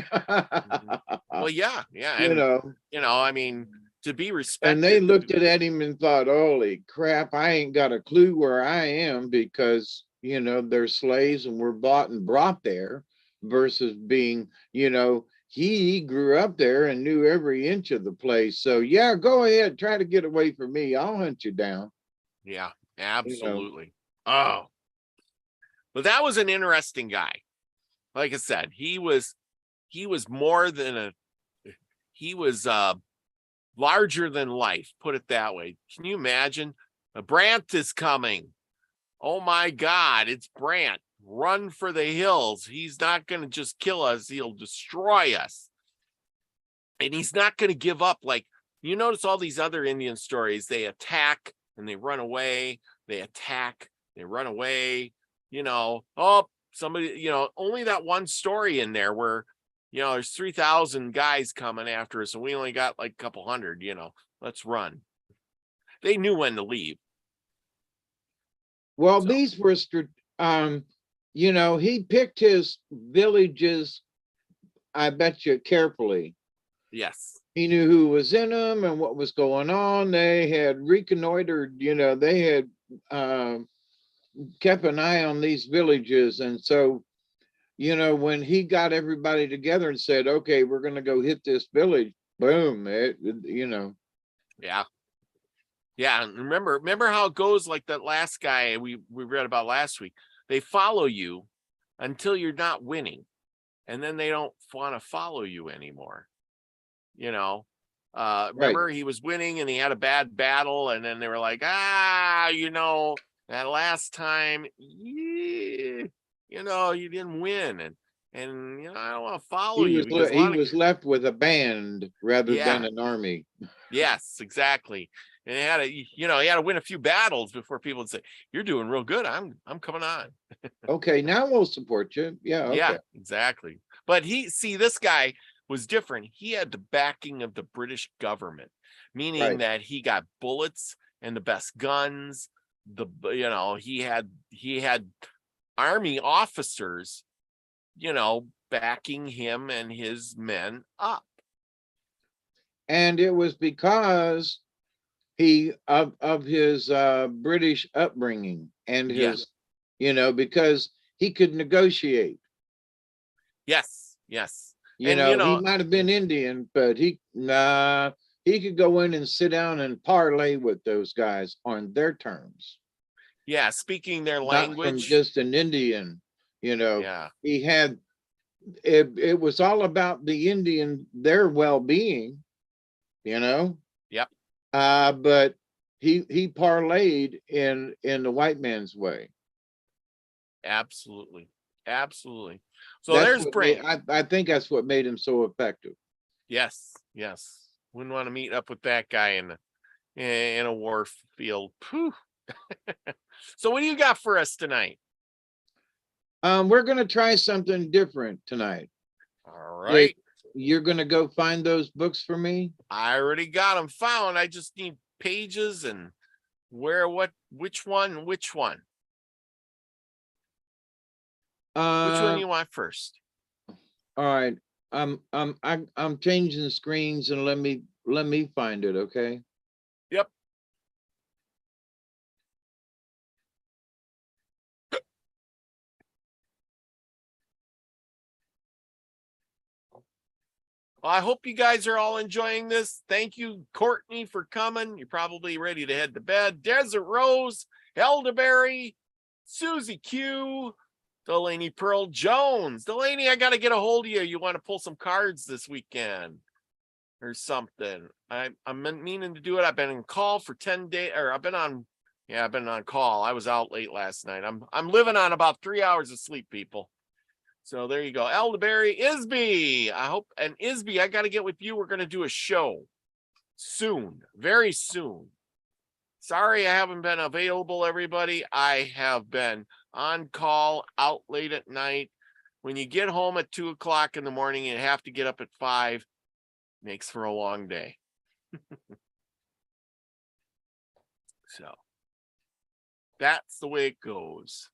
Well, yeah. you And know, I mean, to be and they respected. looked at him and thought, holy crap, I ain't got a clue where I am, because they're slaves and we're bought and brought there, versus being, he grew up there and knew every inch of the place. So yeah, go ahead, try to get away from me, I'll hunt you down. Yeah, absolutely. Oh, but that was an interesting guy. Like I said, he was more than he was larger than life, put it that way. Can you imagine? Brant is coming. Oh my God, it's Brant. Run for the hills. He's not going to just kill us, he'll destroy us. And he's not going to give up. Like, you notice all these other Indian stories, they attack and they run away. They attack, they run away. Somebody, only that one story in there where, there's 3,000 guys coming after us and we only got like a couple hundred, let's run. They knew when to leave. Well, these were, he picked his villages, I bet you, carefully. Yes. He knew who was in them and what was going on. They had reconnoitered, they had kept an eye on these villages. And so, when he got everybody together and said, okay, we're going to go hit this village, boom, Yeah. Yeah. And remember how it goes, like that last guy we read about last week. They follow you until you're not winning. And then they don't want to follow you anymore. Remember, right. he was winning and he had a bad battle. And then they were like, that last time, you didn't win. And I don't want to follow He you was because he was left with a band rather than an army. Yes, exactly. And he had to win a few battles before people would say, you're doing real good. I'm coming on. Okay, now we'll support you. Yeah, okay. Yeah, exactly. But this guy was different. He had the backing of the British government, meaning that he got bullets and the best guns. He had army officers, backing him and his men up. And it was because of his British upbringing and his, because he could negotiate. Yes. He might have been Indian, but he could go in and sit down and parlay with those guys on their terms. Yeah, speaking their Not language. from just an Indian, Yeah. He had it was all about the Indian, their well-being, Yep. But he parlayed in the white man's way. Absolutely. So there's Brant. I think that's what made him so effective. Yes. Wouldn't want to meet up with that guy in a war field. So what do you got for us tonight? We're gonna try something different tonight. All right. You're gonna go find those books for me? I already got them found. I just need pages and which one? Which one you want first? All right. I'm changing screens and let me find it, okay? Yep. Well, I hope you guys are all enjoying this. Thank you, Courtney, for coming. You're probably ready to head to bed. Desert Rose, Elderberry, Susie Q, Delaney Pearl Jones. Delaney, I got to get a hold of you. You want to pull some cards this weekend? or something. I'm meaning to do it. I've been in call for 10 days, or I've been on call. I was out late last night. I'm living on about 3 hours of sleep, people. So there you go. Elderberry, Isby. I hope, and Isby, I got to get with you. We're going to do a show soon, very soon. Sorry I haven't been available, everybody. I have been on call, out late at night. When you get home at 2 o'clock in the morning and you have to get up at 5, makes for a long day. So that's the way it goes.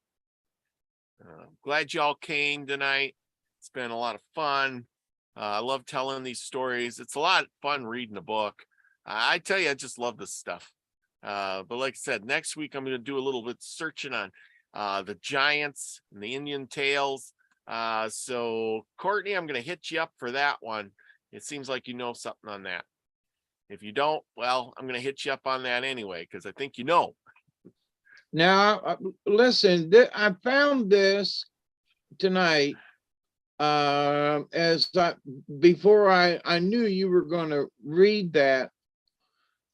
Glad y'all came tonight. It's been a lot of fun. I love telling these stories. It's a lot of fun reading a book. I tell you, I just love this stuff. But like I said, next week I'm going to do a little bit searching on the giants and the Indian tales. So Courtney, I'm going to hit you up for that one. It seems like you know something on that. If you don't, well, I'm going to hit you up on that anyway, because I think you know. Now, listen, I found this tonight before I knew you were going to read that.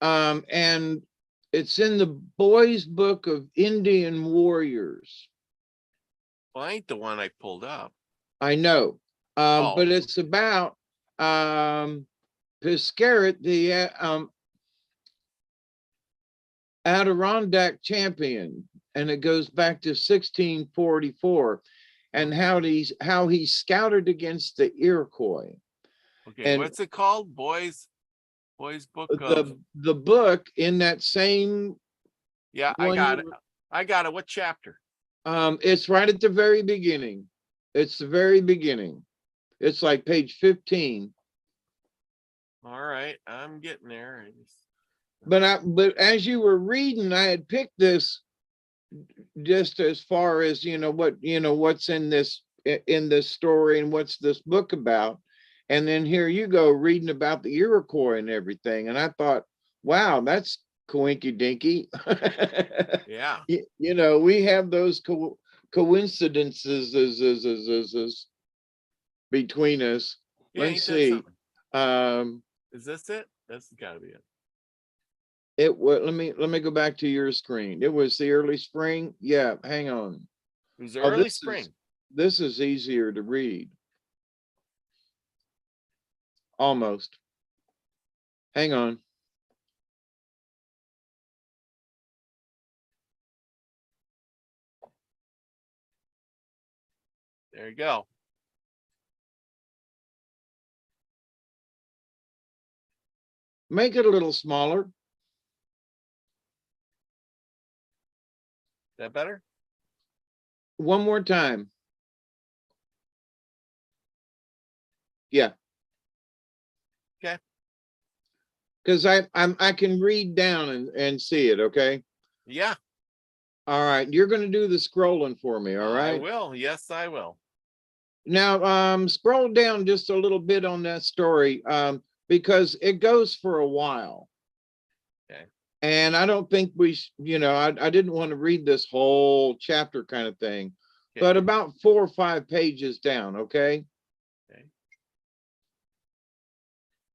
And it's in the Boys Book of Indian Warriors. Well, I ain't the one I pulled up. I know, Oh. but it's about Piscarit, the Adirondack champion, and it goes back to 1644, and how he scouted against the Iroquois. Okay, and what's it called? Boys Book of the book in that same. Yeah, I got it. I got it. What chapter? It's right at the very beginning. It's the very beginning. It's like page 15. All right, I'm getting there. But as you were reading, I had picked this just as far as what's in this story and what's this book about. And then here you go reading about the Iroquois and everything. And I thought, wow, that's coinky dinky. Yeah. We have those coincidences between us. Yeah, Let's see. Is this it? This has got to be it. It was, let me go back to your screen. It was the early spring. Yeah, hang on. It was early spring. This is easier to read. Almost. Hang on. There you go. Make it a little smaller. That better? One more time. Yeah. Okay. Because I can read down and see it, okay? Yeah. All right. You're going to do the scrolling for me, all right? I will. Yes, I will. Now, scroll down just a little bit on that story, because it goes for a while. Okay. And I don't think I didn't want to read this whole chapter kind of thing, okay, but about 4 or 5 pages down, okay? Okay.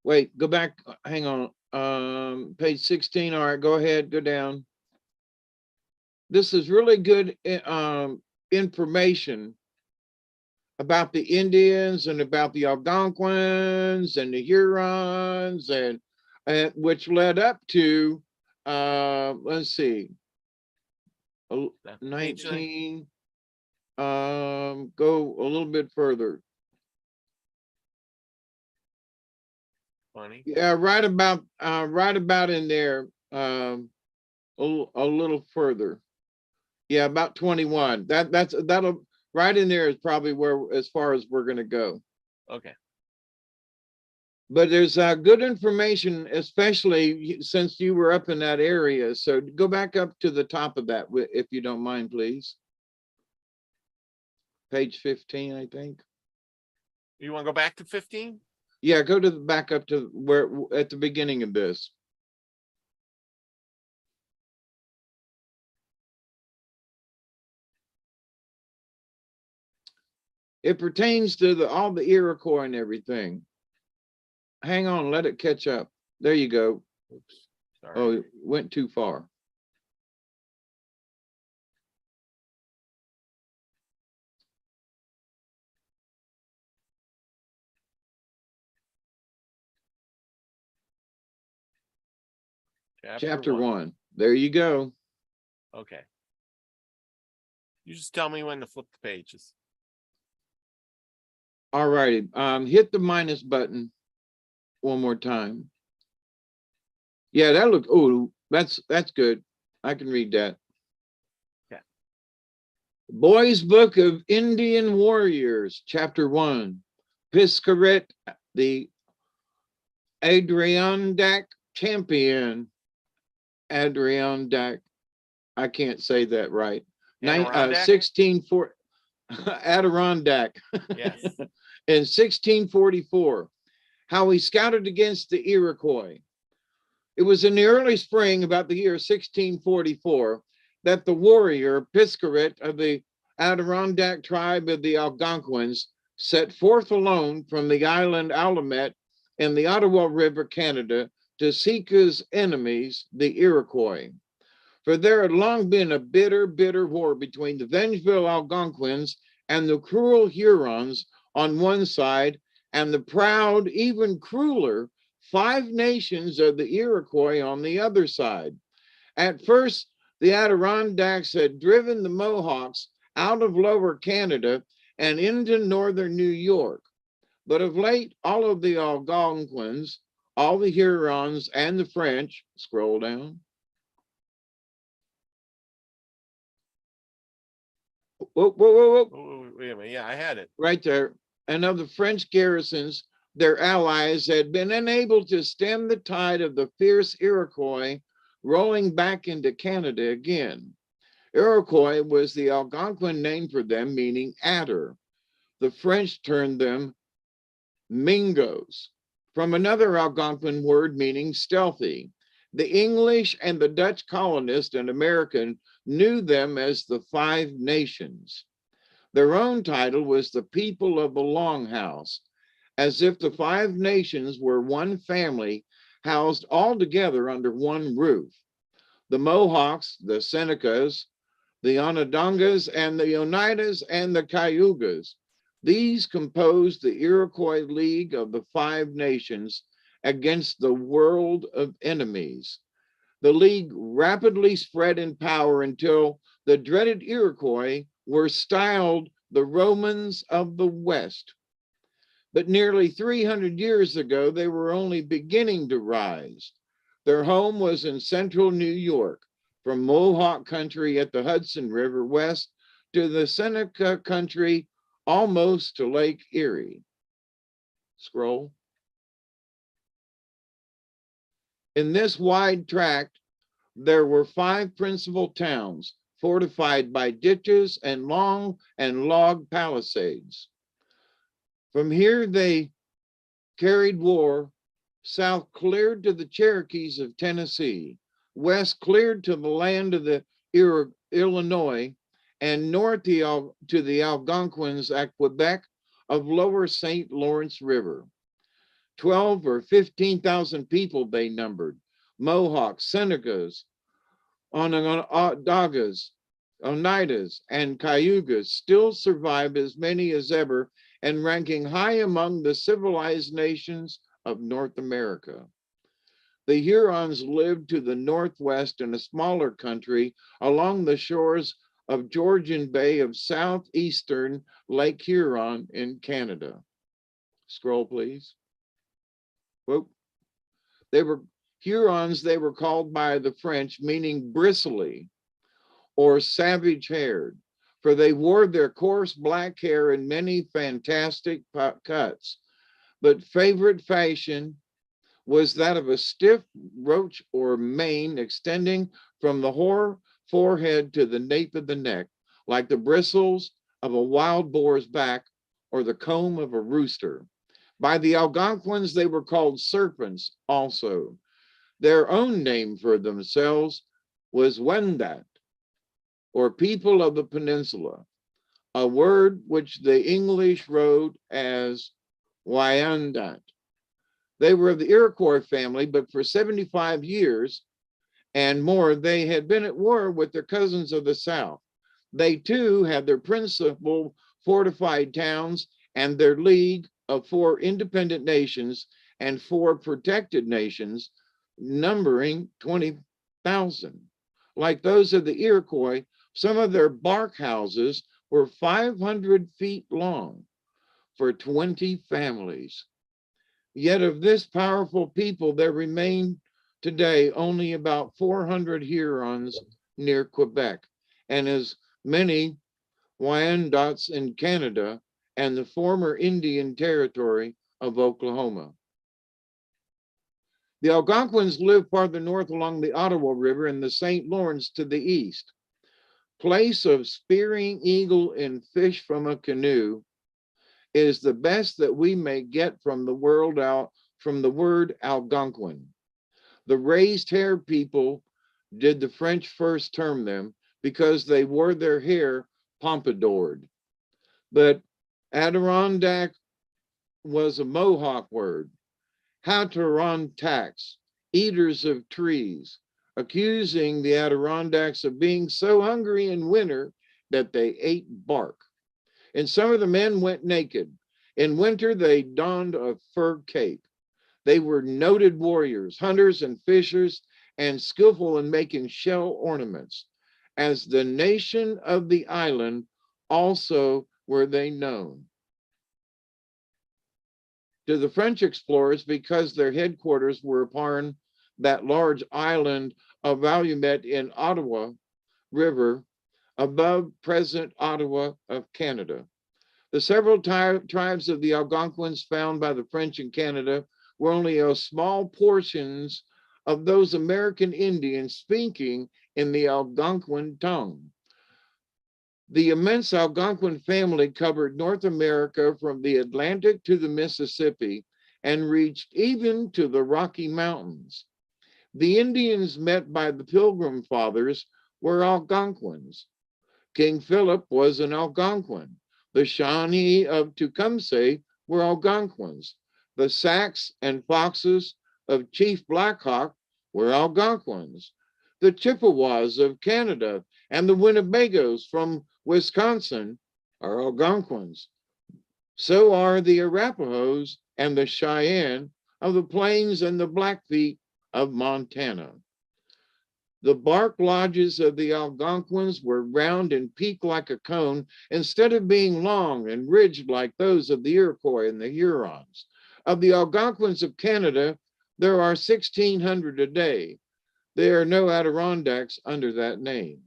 Wait, go back, hang on. Page 16, all right, go ahead, go down. This is really good information about the Indians and about the Algonquins and the Hurons, and which led up to let's see, 19. Go a little bit further. Funny. Yeah, right about in there. A little further. Yeah, about 21. That'll right in there is probably as far as we're going to go. Okay. But there's good information, especially since you were up in that area. So go back up to the top of that, if you don't mind, please. Page 15, I think. You want to go back to 15? Yeah, go to back up to where at the beginning of this. It pertains to all the Iroquois and everything. hang on, let it catch up. There you go. Oops, sorry. Oh, it went too far. Chapter 1. There you go. Okay. You just tell me when to flip the pages. All righty. Hit the minus button one more time. Yeah, that look. Oh, that's good. I can read that. Yeah. Boys Book of Indian Warriors, Chapter 1. Piscaret, the Adirondack champion. Adirondack. I can't say that right. 1640 Adirondack. Yes. In 1644, how he scouted against the Iroquois. It was in the early spring, about the year 1644, that the warrior Piscaret of the Adirondack tribe of the Algonquins set forth alone from the island Allumette in the Ottawa River, Canada, to seek his enemies, the Iroquois. For there had long been a bitter, bitter war between the vengeful Algonquins and the cruel Hurons on one side, and the proud, even crueler, Five Nations of the Iroquois on the other side. At first, the Adirondacks had driven the Mohawks out of Lower Canada and into northern New York. But of late, all of the Algonquins, all the Hurons, and the French, scroll down. Whoa. Oh, wait a minute. Yeah, I had it. Right there. And of the French garrisons, their allies had been unable to stem the tide of the fierce Iroquois rolling back into Canada again. Iroquois was the Algonquin name for them, meaning adder. The French termed them Mingos, from another Algonquin word meaning stealthy. The English and the Dutch colonists and American knew them as the Five Nations. Their own title was the People of the Longhouse, as if the Five Nations were one family housed all together under one roof. The Mohawks, the Senecas, the Onondagas, and the Oneidas, and the Cayugas. These composed the Iroquois League of the Five Nations against the world of enemies. The League rapidly spread in power until the dreaded Iroquois were styled the Romans of the West. But nearly 300 years ago, they were only beginning to rise. Their home was in central New York, from Mohawk country at the Hudson River west to the Seneca country almost to Lake Erie. Scroll. In this wide tract, there were 5 principal towns fortified by ditches and long and log palisades. From here, they carried war, south cleared to the Cherokees of Tennessee, west cleared to the land of the Illinois, and north to the Algonquins at Quebec of lower St. Lawrence River. 12 or 15,000 people they numbered. Mohawks, Senecas, Onondagas, Oneidas, and Cayugas still survive, as many as ever, and ranking high among the civilized nations of North America. The Hurons lived to the northwest in a smaller country along the shores of Georgian Bay of southeastern Lake Huron in Canada. Scroll, please. Whoop. They were Hurons, they were called by the French, meaning bristly or savage-haired, for they wore their coarse black hair in many fantastic cuts. But favorite fashion was that of a stiff roach or mane extending from the forehead to the nape of the neck, like the bristles of a wild boar's back or the comb of a rooster. By the Algonquins, they were called serpents also. Their own name for themselves was Wendat, or people of the peninsula, a word which the English wrote as Wyandotte. They were of the Iroquois family, but for 75 years and more, they had been at war with their cousins of the South. They too had their principal fortified towns and their league of 4 independent nations and 4 protected nations, numbering 20,000. Like those of the Iroquois, some of their bark houses were 500 feet long for 20 families. Yet of this powerful people, there remain today only about 400 Hurons near Quebec, and as many Wyandots in Canada and the former Indian Territory of Oklahoma. The Algonquins live farther north along the Ottawa River and the St. Lawrence to the east. Place of spearing eagle and fish from a canoe is the best that we may get from the word Algonquin. The raised hair people did the French first term them because they wore their hair pompadoured. But Adirondack was a Mohawk word. Hatirondacks, eaters of trees, accusing the Adirondacks of being so hungry in winter that they ate bark. And some of the men went naked. In winter, they donned a fur cape. They were noted warriors, hunters and fishers, and skillful in making shell ornaments. As the nation of the island, also were they known to the French explorers because their headquarters were upon that large island of Valumet in Ottawa River, above present Ottawa of Canada. The several tribes of the Algonquins found by the French in Canada were only a small portions of those American Indians speaking in the Algonquin tongue. The immense Algonquin family covered North America from the Atlantic to the Mississippi and reached even to the Rocky Mountains. The Indians met by the Pilgrim Fathers were Algonquins. King Philip was an Algonquin. The Shawnee of Tecumseh were Algonquins. The Sacs and Foxes of Chief Black Hawk were Algonquins. The Chippewas of Canada and the Winnebagos from Wisconsin are Algonquins. So are the Arapahoes and the Cheyenne of the Plains and the Blackfeet of Montana. The bark lodges of the Algonquins were round and peaked like a cone instead of being long and ridged like those of the Iroquois and the Hurons. Of the Algonquins of Canada, there are 1,600 a day. There are no Adirondacks under that name.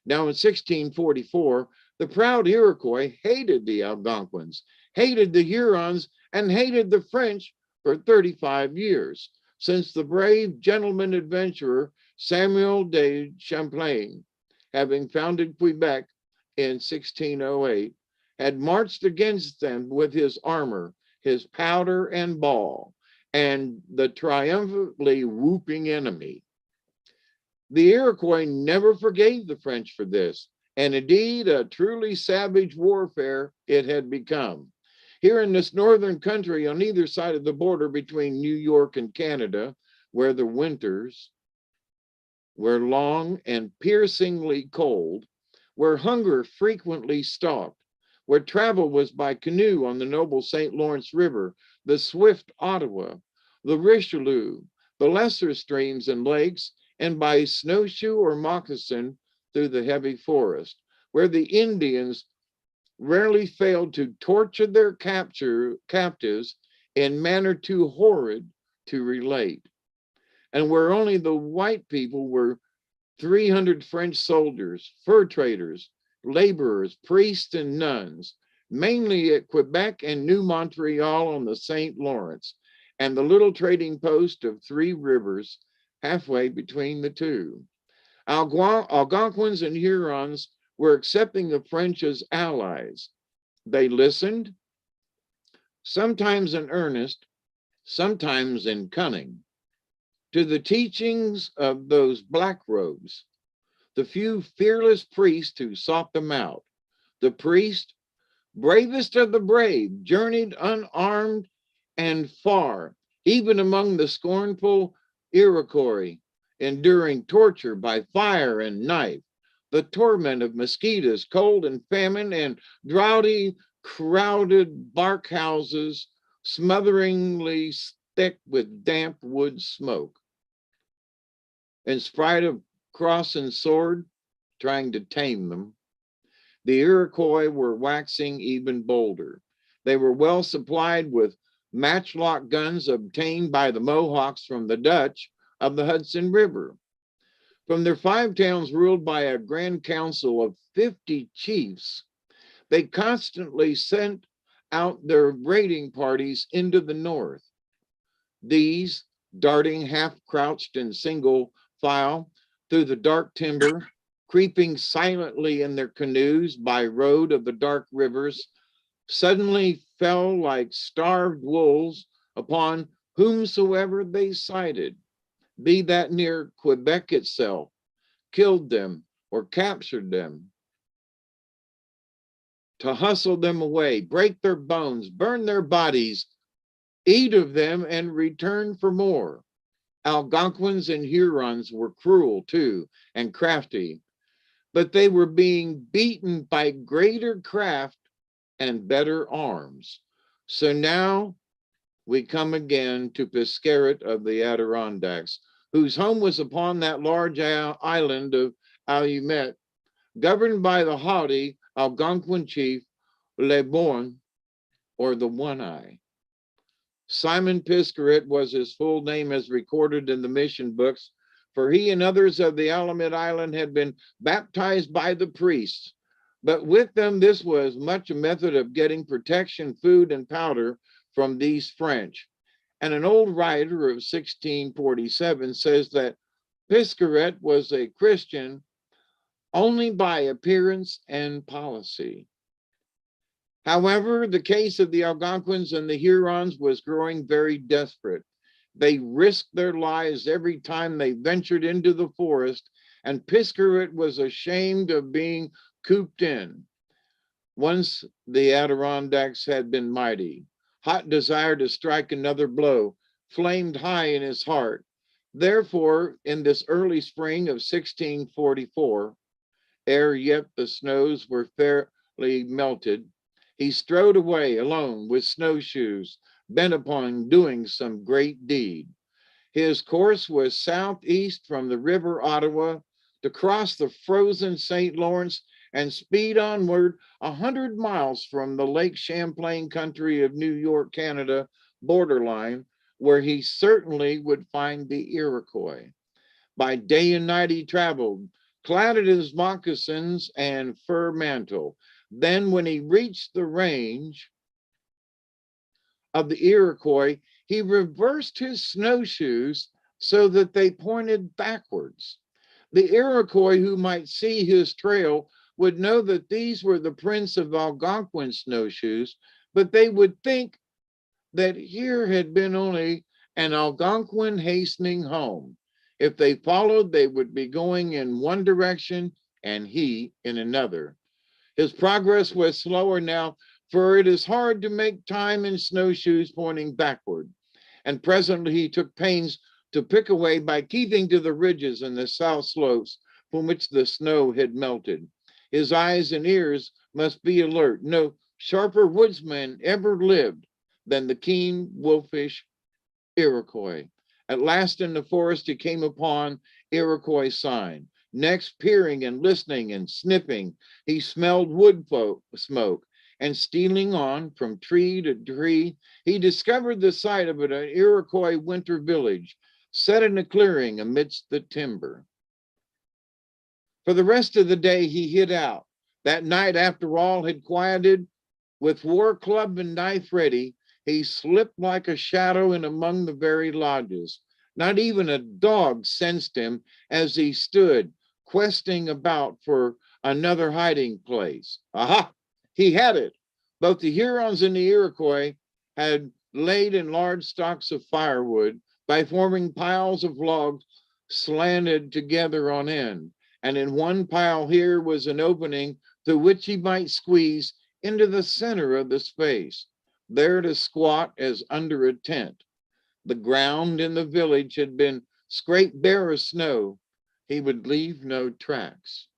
Now in 1644, the proud Iroquois hated the Algonquins, hated the Hurons, and hated the French for 35 years, since the brave gentleman adventurer Samuel de Champlain, having founded Quebec in 1608, had marched against them with his armor, his powder and ball, and the triumphantly whooping enemy. The Iroquois never forgave the French for this, and indeed a truly savage warfare it had become. Here in this northern country on either side of the border between New York and Canada, where the winters were long and piercingly cold, where hunger frequently stalked, where travel was by canoe on the noble St. Lawrence River, the swift Ottawa, the Richelieu, the lesser streams and lakes, and by snowshoe or moccasin through the heavy forest, where the Indians rarely failed to torture their captives in manner too horrid to relate, and where only the white people were 300 French soldiers, fur traders, laborers, priests, and nuns, mainly at Quebec and New Montreal on the St. Lawrence, and the little trading post of 3 rivers halfway between the two. Algonquins and Hurons were accepting the French as allies. They listened, sometimes in earnest, sometimes in cunning, to the teachings of those black robes, the few fearless priests who sought them out. The priest, bravest of the brave, journeyed unarmed and far, even among the scornful Iroquois, enduring torture by fire and knife, the torment of mosquitoes, cold and famine, and draughty, crowded bark houses, smotheringly thick with damp wood smoke. In spite of cross and sword, trying to tame them, the Iroquois were waxing even bolder. They were well supplied with matchlock guns obtained by the Mohawks from the Dutch of the Hudson River. From their 5 towns ruled by a grand council of 50 chiefs, they constantly sent out their raiding parties into the north. These, darting half crouched in single file through the dark timber, creeping silently in their canoes by road of the dark rivers, suddenly fell like starved wolves upon whomsoever they sighted, be that near Quebec itself, killed them or captured them, to hustle them away, break their bones, burn their bodies, eat of them, and return for more. Algonquins and Hurons were cruel too and crafty, but they were being beaten by greater craft and better arms. So now we come again to Piscaret of the Adirondacks, whose home was upon that large island of Alumet, governed by the haughty Algonquin chief Le Borgne, or the One-Eye. Simon Piscaret was his full name as recorded in the mission books, for he and others of the Alumet Island had been baptized by the priests. But with them, this was much a method of getting protection, food, and powder from these French. And an old writer of 1647 says that Piscaret was a Christian only by appearance and policy. However, the case of the Algonquins and the Hurons was growing very desperate. They risked their lives every time they ventured into the forest, and Piscaret was ashamed of being cooped in. Once the Adirondacks had been mighty. Hot desire to strike another blow flamed high in his heart. Therefore, in this early spring of 1644, ere yet the snows were fairly melted, he strode away alone with snowshoes, bent upon doing some great deed. His course was southeast from the River Ottawa to cross the frozen St. Lawrence and speed onward 100 miles from the Lake Champlain country of New York, Canada borderline, where he certainly would find the Iroquois. By day and night he traveled, clad in his moccasins and fur mantle. Then when he reached the range of the Iroquois, he reversed his snowshoes so that they pointed backwards. The Iroquois who might see his trail would know that these were the prints of Algonquin snowshoes, but they would think that here had been only an Algonquin hastening home. If they followed, they would be going in one direction and he in another. His progress was slower now, for it is hard to make time in snowshoes pointing backward. And presently he took pains to pick away by keeping to the ridges and the south slopes from which the snow had melted. His eyes and ears must be alert. No sharper woodsman ever lived than the keen, wolfish Iroquois. At last in the forest he came upon Iroquois sign. Next, peering and listening and sniffing, he smelled wood smoke, and stealing on from tree to tree, he discovered the site of an Iroquois winter village, set in a clearing amidst the timber. For the rest of the day he hid out. That night, after all had quieted, with war club and knife ready, he slipped like a shadow in among the very lodges. Not even a dog sensed him as he stood, questing about for another hiding place. Aha! He had it. Both the Hurons and the Iroquois had laid in large stocks of firewood by forming piles of logs slanted together on end. And in one pile here was an opening through which he might squeeze into the center of the space, there to squat as under a tent. the ground in the village had been scraped bare of snow, he would leave no tracks.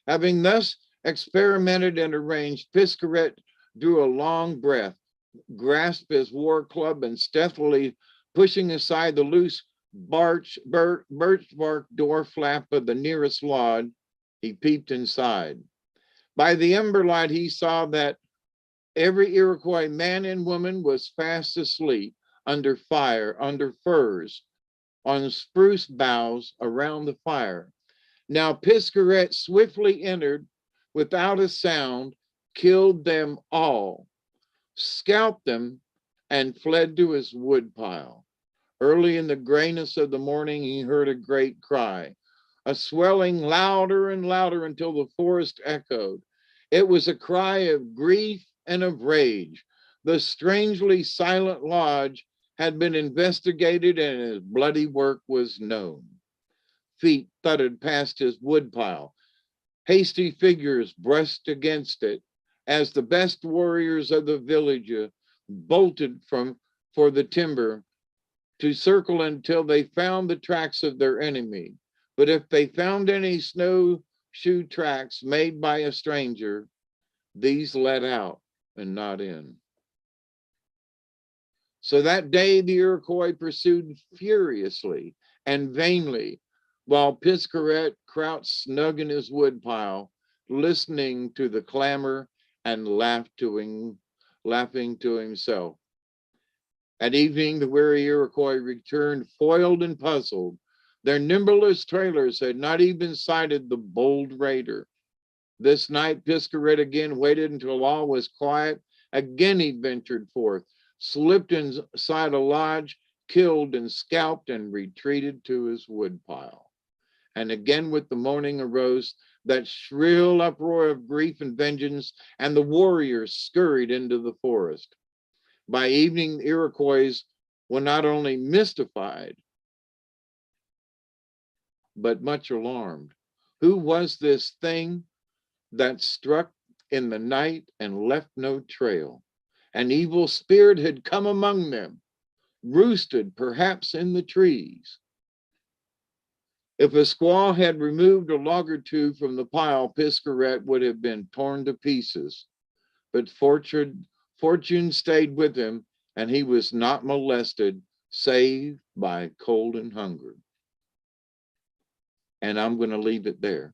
Having thus experimented and arranged, Piscaret drew a long breath, grasped his war club, and stealthily pushing aside the loose birch bark door flap of the nearest lodge, he peeped inside. By the ember light, he saw that every Iroquois man and woman was fast asleep under fire, under firs, on spruce boughs around the fire. Now Piscaret swiftly entered without a sound, killed them all, scalped them, and fled to his woodpile. Early in the grayness of the morning, he heard a great cry, a swelling louder and louder until the forest echoed. It was a cry of grief and of rage. The strangely silent lodge had been investigated and his bloody work was known. Feet thudded past his woodpile. Hasty figures brushed against it as the best warriors of the village bolted for the timber to circle until they found the tracks of their enemy. But if they found any snowshoe tracks made by a stranger, these led out and not in. So that day the Iroquois pursued furiously and vainly, while Piscaret crouched snug in his woodpile, listening to the clamor and laughing to himself. At evening, the weary Iroquois returned foiled and puzzled. Their nimblest trailers had not even sighted the bold raider. This night, Piscaret again waited until all was quiet. Again he ventured forth, slipped inside a lodge, killed and scalped, and retreated to his woodpile. And again with the morning arose that shrill uproar of grief and vengeance, and the warriors scurried into the forest. By evening, the Iroquois were not only mystified, but much alarmed. Who was this thing that struck in the night and left no trail? An evil spirit had come among them, roosted perhaps in the trees. If a squaw had removed a log or two from the pile, Piscaret would have been torn to pieces. But fortune stayed with him, and he was not molested, save by cold and hunger. And I'm going to leave it there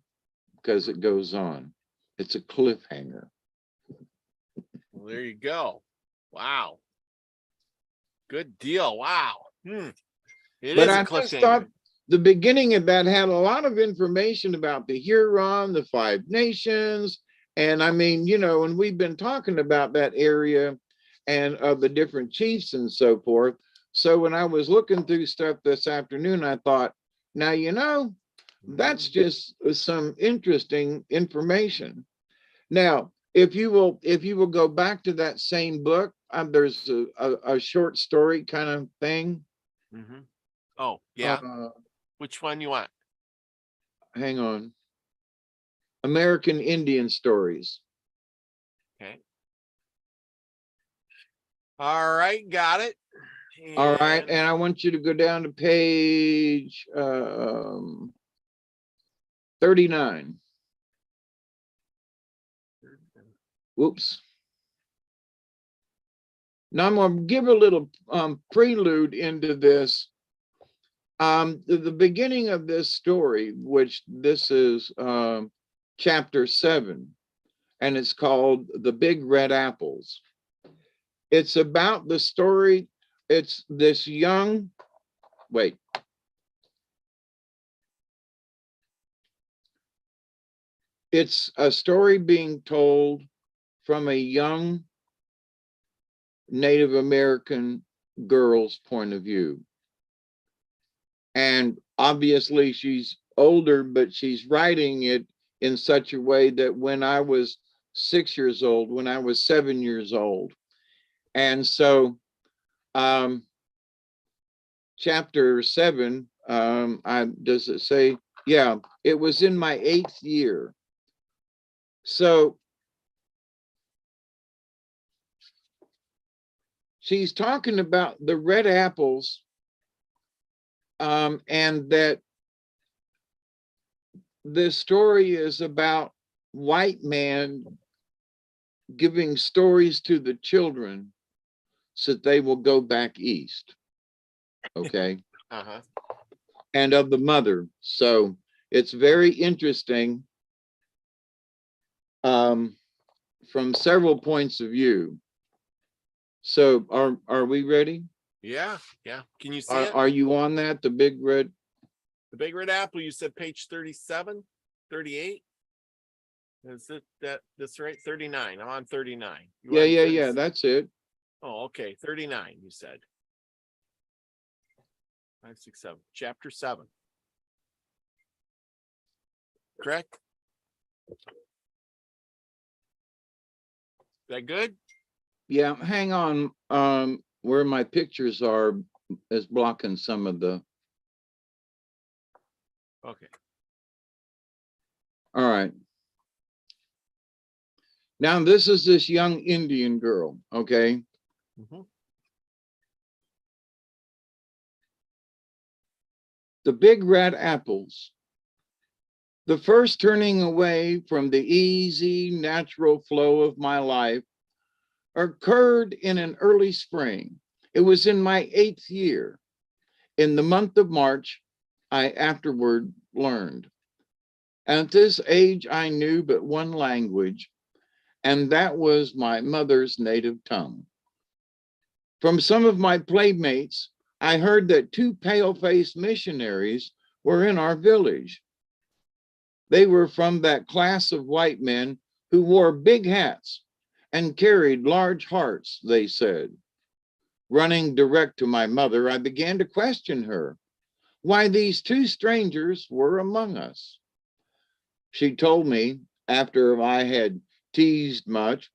because it goes on. It's a cliffhanger. Well, there you go. Wow. Good deal. Wow. It But is a I just cliffhanger. thought the beginning of that had a lot of information about the Huron, the Five Nations. And I mean, you know, and we've been talking about that area and of the different chiefs and so forth. So when I was looking through stuff this afternoon, I thought, now, you know, that's just some interesting information. Now, if you will go back to that same book, there's a short story kind of thing. Oh, yeah. Which one you want? Hang on. American Indian Stories. Okay. All right, got it. All right, and I want you to go down to page 39. Whoops. Now I'm going to give a little prelude into this. The beginning of this story, which this is chapter 7, and it's called The Big Red Apples. It's about the story. It's this young, wait. It's a story being told from a young Native American girl's point of view. And obviously she's older, but she's writing it in such a way that when I was 6 years old, when I was 7 years old. And so chapter 7, does it say? Yeah, it was in my 8th year. So she's talking about the red apples, and that this story is about white man giving stories to the children so that they will go back east. Okay. Uh-huh. And of the mother. So it's very interesting from several points of view. So are we ready? Yeah. Can you see Are, it? are you on that? The big red? The big red apple, you said page 37, 38? Is it that's right? 39. I'm on 39. Yeah. That's it. Oh, okay. 39, you said. 5, 6, 7. Chapter 7. Correct? Is that good? Yeah, hang on. Where my pictures are is blocking some of the. Okay. All right. Now this is this young Indian girl, okay? Mm-hmm. The big red apples. The first turning away from the easy, natural flow of my life occurred in an early spring. It was in my 8th year. In the month of March, I afterward learned. At this age, I knew but one language, and that was my mother's native tongue. From some of my playmates, I heard that 2 pale-faced missionaries were in our village. They were from that class of white men who wore big hats and carried large hearts, they said. Running direct to my mother, I began to question her why these 2 strangers were among us. She told me, after I had teased much,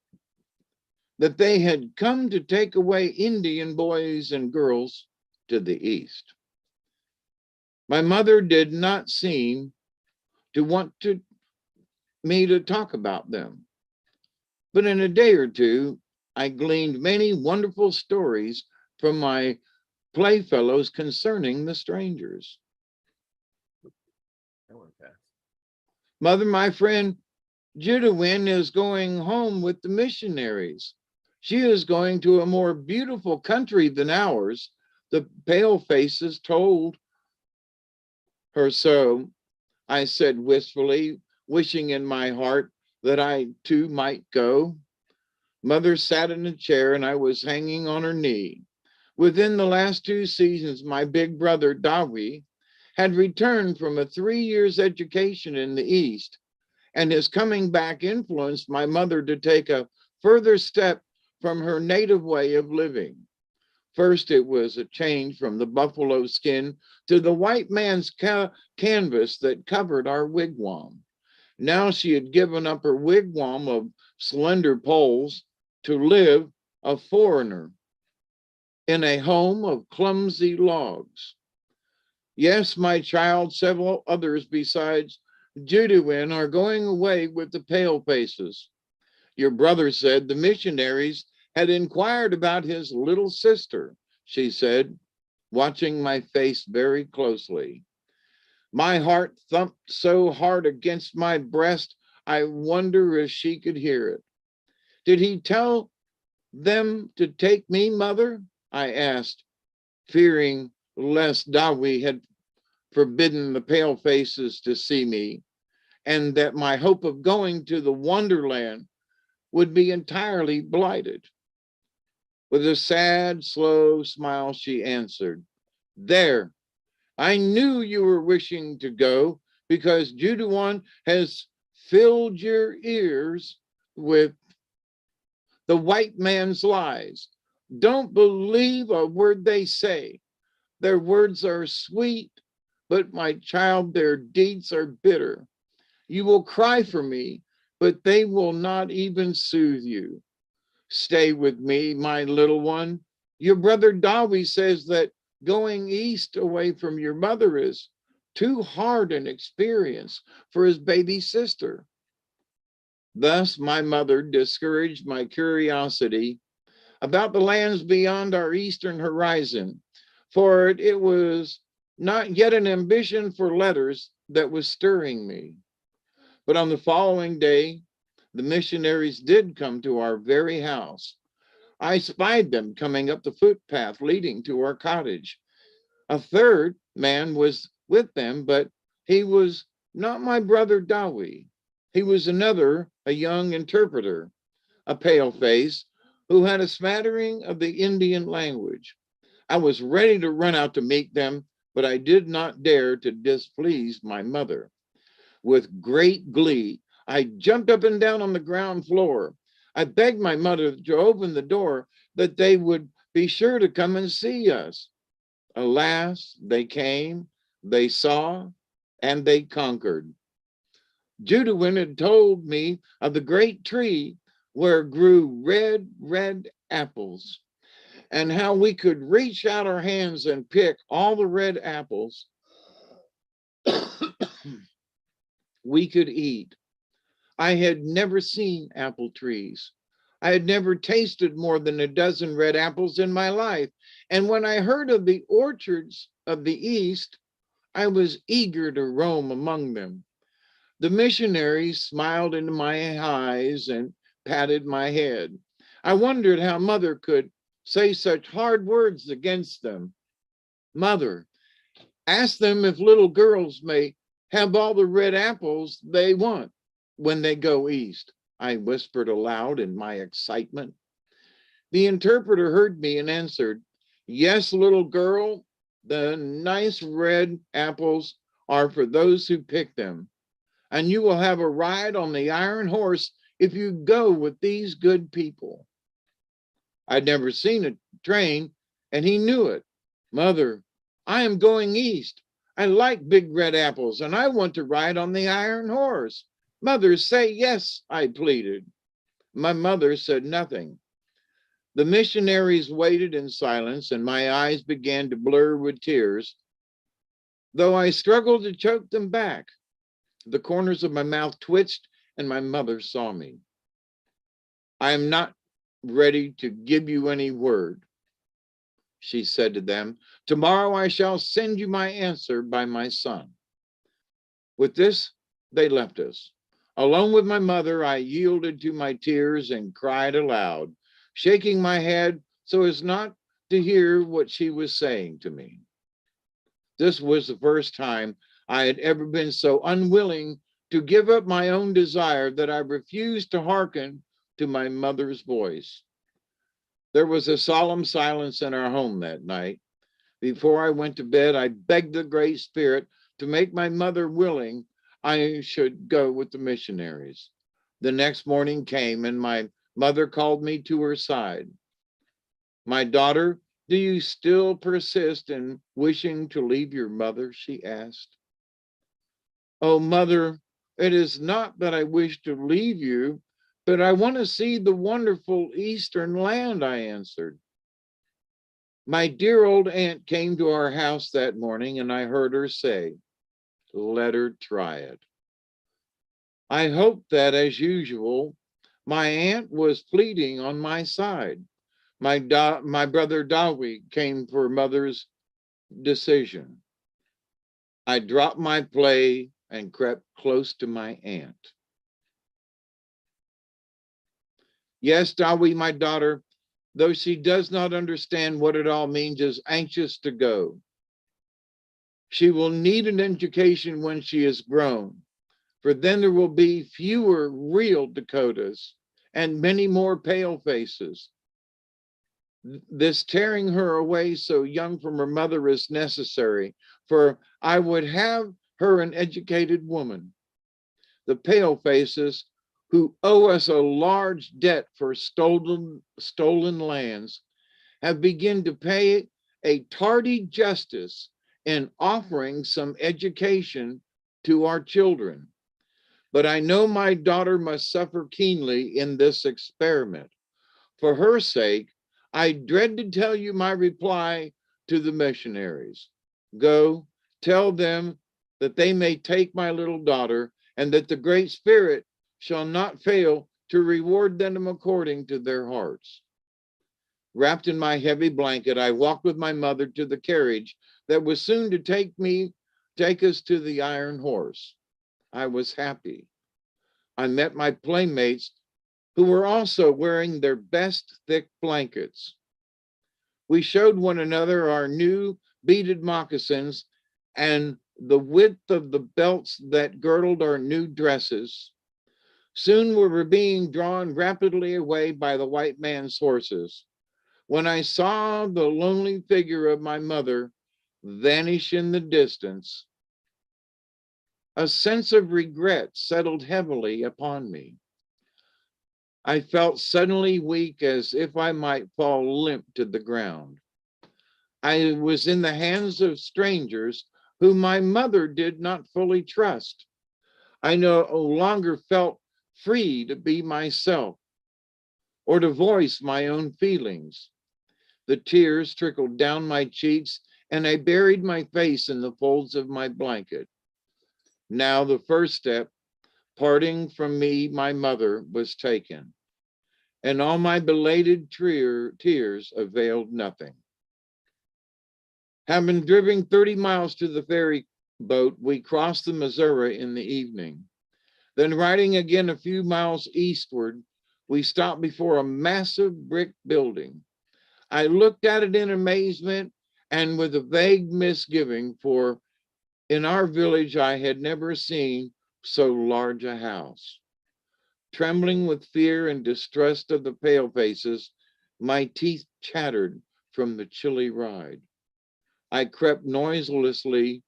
that they had come to take away Indian boys and girls to the east. My mother did not seem to want me to talk about them, but in a day or two, I gleaned many wonderful stories from my playfellows concerning the strangers. Mother, my friend Judawin is going home with the missionaries. She is going to a more beautiful country than ours. The pale faces told her so. I said wistfully, wishing in my heart that I too might go. Mother sat in a chair and I was hanging on her knee. Within the last 2 seasons, my big brother Dawi had returned from a 3 years education in the East, and his coming back influenced my mother to take a further step from her native way of living. First, it was a change from the buffalo skin to the white man's canvas that covered our wigwam. Now she had given up her wigwam of slender poles to live a foreigner in a home of clumsy logs. Yes, my child, several others besides Judawin are going away with the pale faces. Your brother said the missionaries had inquired about his little sister, she said, watching my face very closely. My heart thumped so hard against my breast, I wonder if she could hear it. Did he tell them to take me, mother? I asked, fearing lest Dawi had forbidden the pale faces to see me, and that my hope of going to the wonderland would be entirely blighted. With a sad, slow smile, she answered, there, I knew you were wishing to go because Judawan has filled your ears with the white man's lies. Don't believe a word they say. Their words are sweet, but my child, their deeds are bitter. You will cry for me, but they will not even soothe you. Stay with me, my little one. Your brother Dawi says that going east away from your mother is too hard an experience for his baby sister. Thus, my mother discouraged my curiosity about the lands beyond our eastern horizon, for it was not yet an ambition for letters that was stirring me. But on the following day, the missionaries did come to our very house. I spied them coming up the footpath leading to our cottage. A third man was with them, but he was not my brother Dawi. He was another, a young interpreter, a pale face, who had a smattering of the Indian language. I was ready to run out to meet them, but I did not dare to displease my mother. With great glee, I jumped up and down on the ground floor. I begged my mother to open the door, that they would be sure to come and see us. Alas, they came, they saw, and they conquered. Judawin had told me of the great tree where grew red apples, and how we could reach out our hands and pick all the red apples we could eat. I had never seen apple trees. I had never tasted more than a dozen red apples in my life. And when I heard of the orchards of the East, I was eager to roam among them. The missionaries smiled into my eyes and patted my head. I wondered how mother could say such hard words against them. Mother, ask them if little girls may have all the red apples they want when they go east, I whispered aloud in my excitement. The interpreter heard me and answered, yes, little girl, the nice red apples are for those who pick them, and you will have a ride on the iron horse if you go with these good people. I'd never seen a train, and he knew it. Mother, I am going east. I like big red apples, and I want to ride on the iron horse. Mother, say yes, I pleaded. My mother said nothing. The missionaries waited in silence, and my eyes began to blur with tears, though I struggled to choke them back. The corners of my mouth twitched, and my mother saw me. I am not ready to give you any word, she said to them. Tomorrow I shall send you my answer by my son. With this, they left us. Alone with my mother, I yielded to my tears and cried aloud, shaking my head so as not to hear what she was saying to me. This was the first time I had ever been so unwilling to give up my own desire that I refused to hearken to my mother's voice. There was a solemn silence in our home that night. Before I went to bed, I begged the Great Spirit to make my mother willing I should go with the missionaries. The next morning came, and my mother called me to her side. My daughter, do you still persist in wishing to leave your mother? She asked. Oh, mother, it is not that I wish to leave you, but I want to see the wonderful Eastern land, I answered. My dear old aunt came to our house that morning, and I heard her say, let her try it. I hoped that, as usual, my aunt was pleading on my side. My brother Dawi came for mother's decision. I dropped my play and crept close to my aunt. Yes, Dawi, my daughter, though she does not understand what it all means, is anxious to go. She will need an education when she is grown, for then there will be fewer real Dakotas and many more pale faces. This tearing her away so young from her mother is necessary, for I would have her an educated woman. The pale faces who owe us a large debt for stolen lands have begun to pay a tardy justice in offering some education to our children. But I know my daughter must suffer keenly in this experiment. For her sake, I dread to tell you my reply to the missionaries. Go, tell them that they may take my little daughter, and that the Great Spirit shall not fail to reward them according to their hearts. Wrapped in my heavy blanket, I walked with my mother to the carriage that was soon to take us to the Iron Horse. I was happy. I met my playmates who were also wearing their best thick blankets. We showed one another our new beaded moccasins and the width of the belts that girdled our new dresses. Soon we were being drawn rapidly away by the white man's horses. When I saw the lonely figure of my mother vanish in the distance, a sense of regret settled heavily upon me. I felt suddenly weak, as if I might fall limp to the ground. I was in the hands of strangers whom my mother did not fully trust. I no longer felt free to be myself or to voice my own feelings. The tears trickled down my cheeks, and I buried my face in the folds of my blanket. Now the first step, parting from me, my mother, was taken, and all my belated tears availed nothing. Having driven 30 miles to the ferry boat, we crossed the Missouri in the evening. Then, riding again a few miles eastward, we stopped before a massive brick building. I looked at it in amazement and with a vague misgiving, for in our village I had never seen so large a house. Trembling with fear and distrust of the palefaces, my teeth chattered from the chilly ride. I crept noiselessly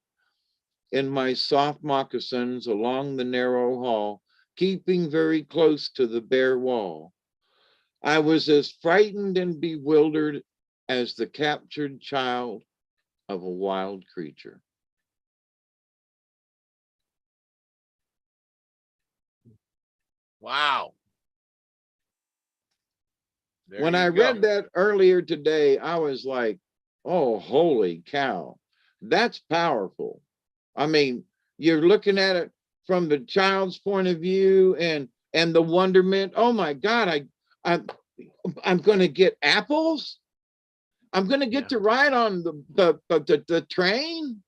in my soft moccasins along the narrow hall, keeping very close to the bare wall. I was as frightened and bewildered as the captured child of a wild creature. Wow. When I read that earlier today, I was like, oh, holy cow, that's powerful. I mean, you're looking at it from the child's point of view and the wonderment. Oh my God, I'm going to get apples. I'm going to get to ride on the train.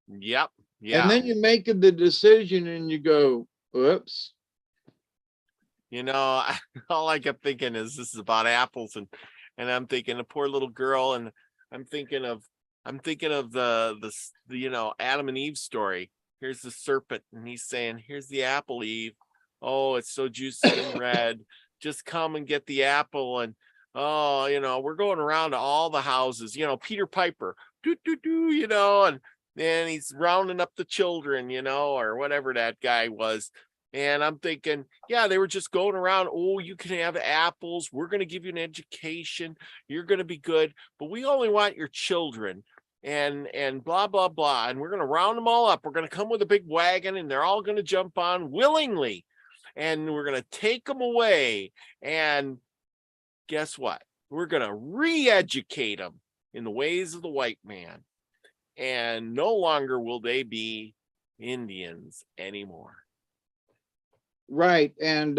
Yep. Yeah. And then you make the decision and you go, whoops. You know, all I kept thinking is this is about apples, and I'm thinking a poor little girl, and I'm thinking of the you know, Adam and Eve story. Here's the serpent, and he's saying, "Here's the apple, Eve. Oh, it's so juicy and red. Just come and get the apple." And oh, you know, we're going around to all the houses. You know, Peter Piper, you know, and then he's rounding up the children, you know, or whatever that guy was. And I'm thinking, yeah, they were just going around. Oh, you can have apples. We're going to give you an education. You're going to be good, but we only want your children, and blah, blah, blah. And we're going to round them all up. We're going to come with a big wagon, and they're all going to jump on willingly. And we're going to take them away. And guess what? We're going to re-educate them in the ways of the white man. And no longer will they be Indians anymore. Right. And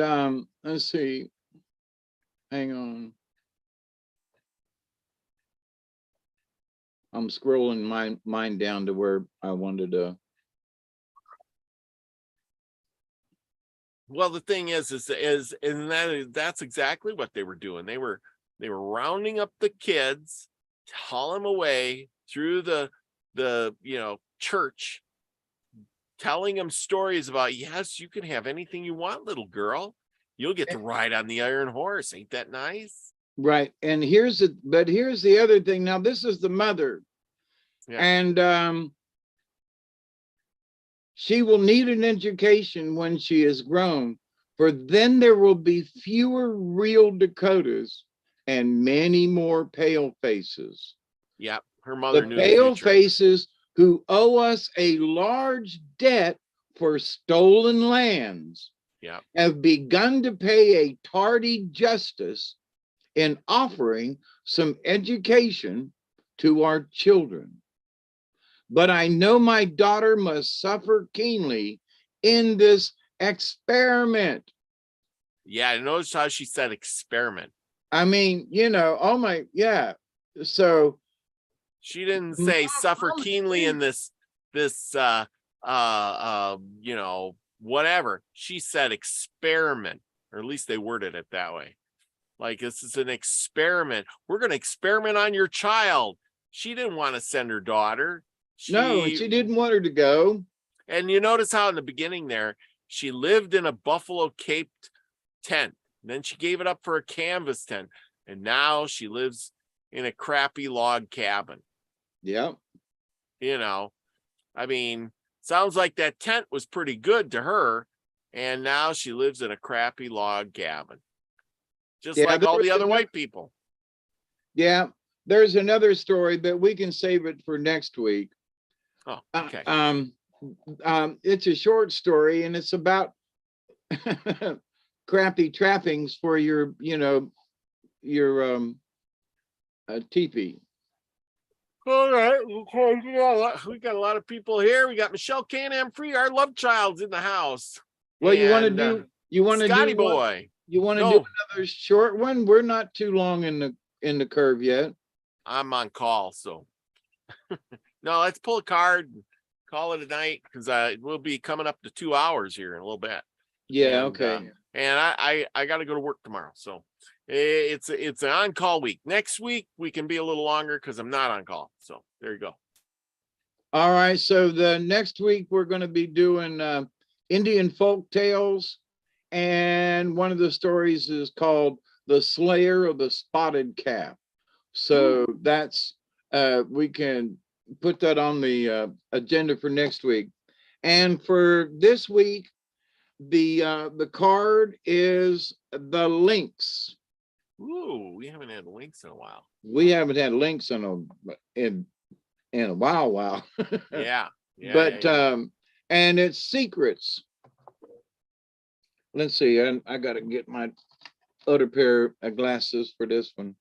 let's see. Hang on. I'm scrolling mine down to where I wanted to. Well, the thing is and that's exactly what they were doing. They were rounding up the kids, hauling them away through the you know, church, telling them stories about, yes, you can have anything you want, little girl. You'll get to ride on the Iron Horse. Ain't that nice? Right. And here's the other thing. Now, this is the mother. Yeah. And she will need an education when she is grown, for then there will be fewer real Dakotas and many more pale faces. Yeah, her mother the knew pale the faces who owe us a large debt for stolen lands, have begun to pay a tardy justice in offering some education to our children. But I know my daughter must suffer keenly in this experiment. Yeah, notice how she said experiment. I mean, you know, oh my, yeah. So She didn't Mom, say suffer Mom, keenly in this you know, whatever. She said experiment, or at least they worded it that way. Like, this is an experiment. We're going to experiment on your child. She didn't want to send her daughter. no, and she didn't want her to go. And you notice how in the beginning there, she lived in a buffalo caped tent. And then she gave it up for a canvas tent. And now she lives in a crappy log cabin. Yeah. You know, I mean, sounds like that tent was pretty good to her. And now she lives in a crappy log cabin. Just like all the other white people. Yeah. There's another story, but we can save it for next week. Oh, okay. It's a short story, and it's about crappy trappings for your, you know, your teepee. All right. We got a lot of people here. We got Michelle Can-Am Free, our love child's in the house. Well, you want to do, you want to Scotty do boy. You want to do another short one? We're not too long in the curve yet. I'm on call, so no, let's pull a card and call it a night, because we'll be coming up to 2 hours here in a little bit. Yeah, okay. And I got to go to work tomorrow, so it's an on-call week. Next week we can be a little longer because I'm not on call. So there you go. All right, so the next week we're going to be doing Indian folk tales, and one of the stories is called The Slayer of the Spotted Calf. So that's we can put that on the agenda for next week. And for this week, the card is the Lynx. Ooh, we haven't had links in a while. We haven't had links in a while. Wow. Yeah. But and it's secrets. Let's see. I got to get my other pair of glasses for this one.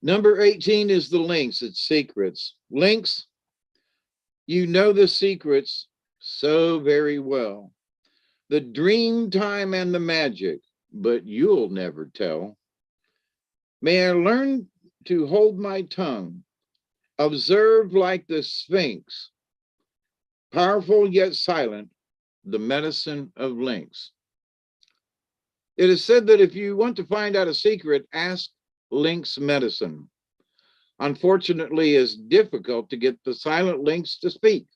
Number 18 is the Lynx. It's secrets. Lynx, you know the secrets so very well. The dream time and the magic, but you'll never tell. May I learn to hold my tongue, observe like the Sphinx, powerful yet silent, the medicine of Lynx. It is said that if you want to find out a secret, ask Lynx medicine. Unfortunately, it's difficult to get the silent lynx to speak.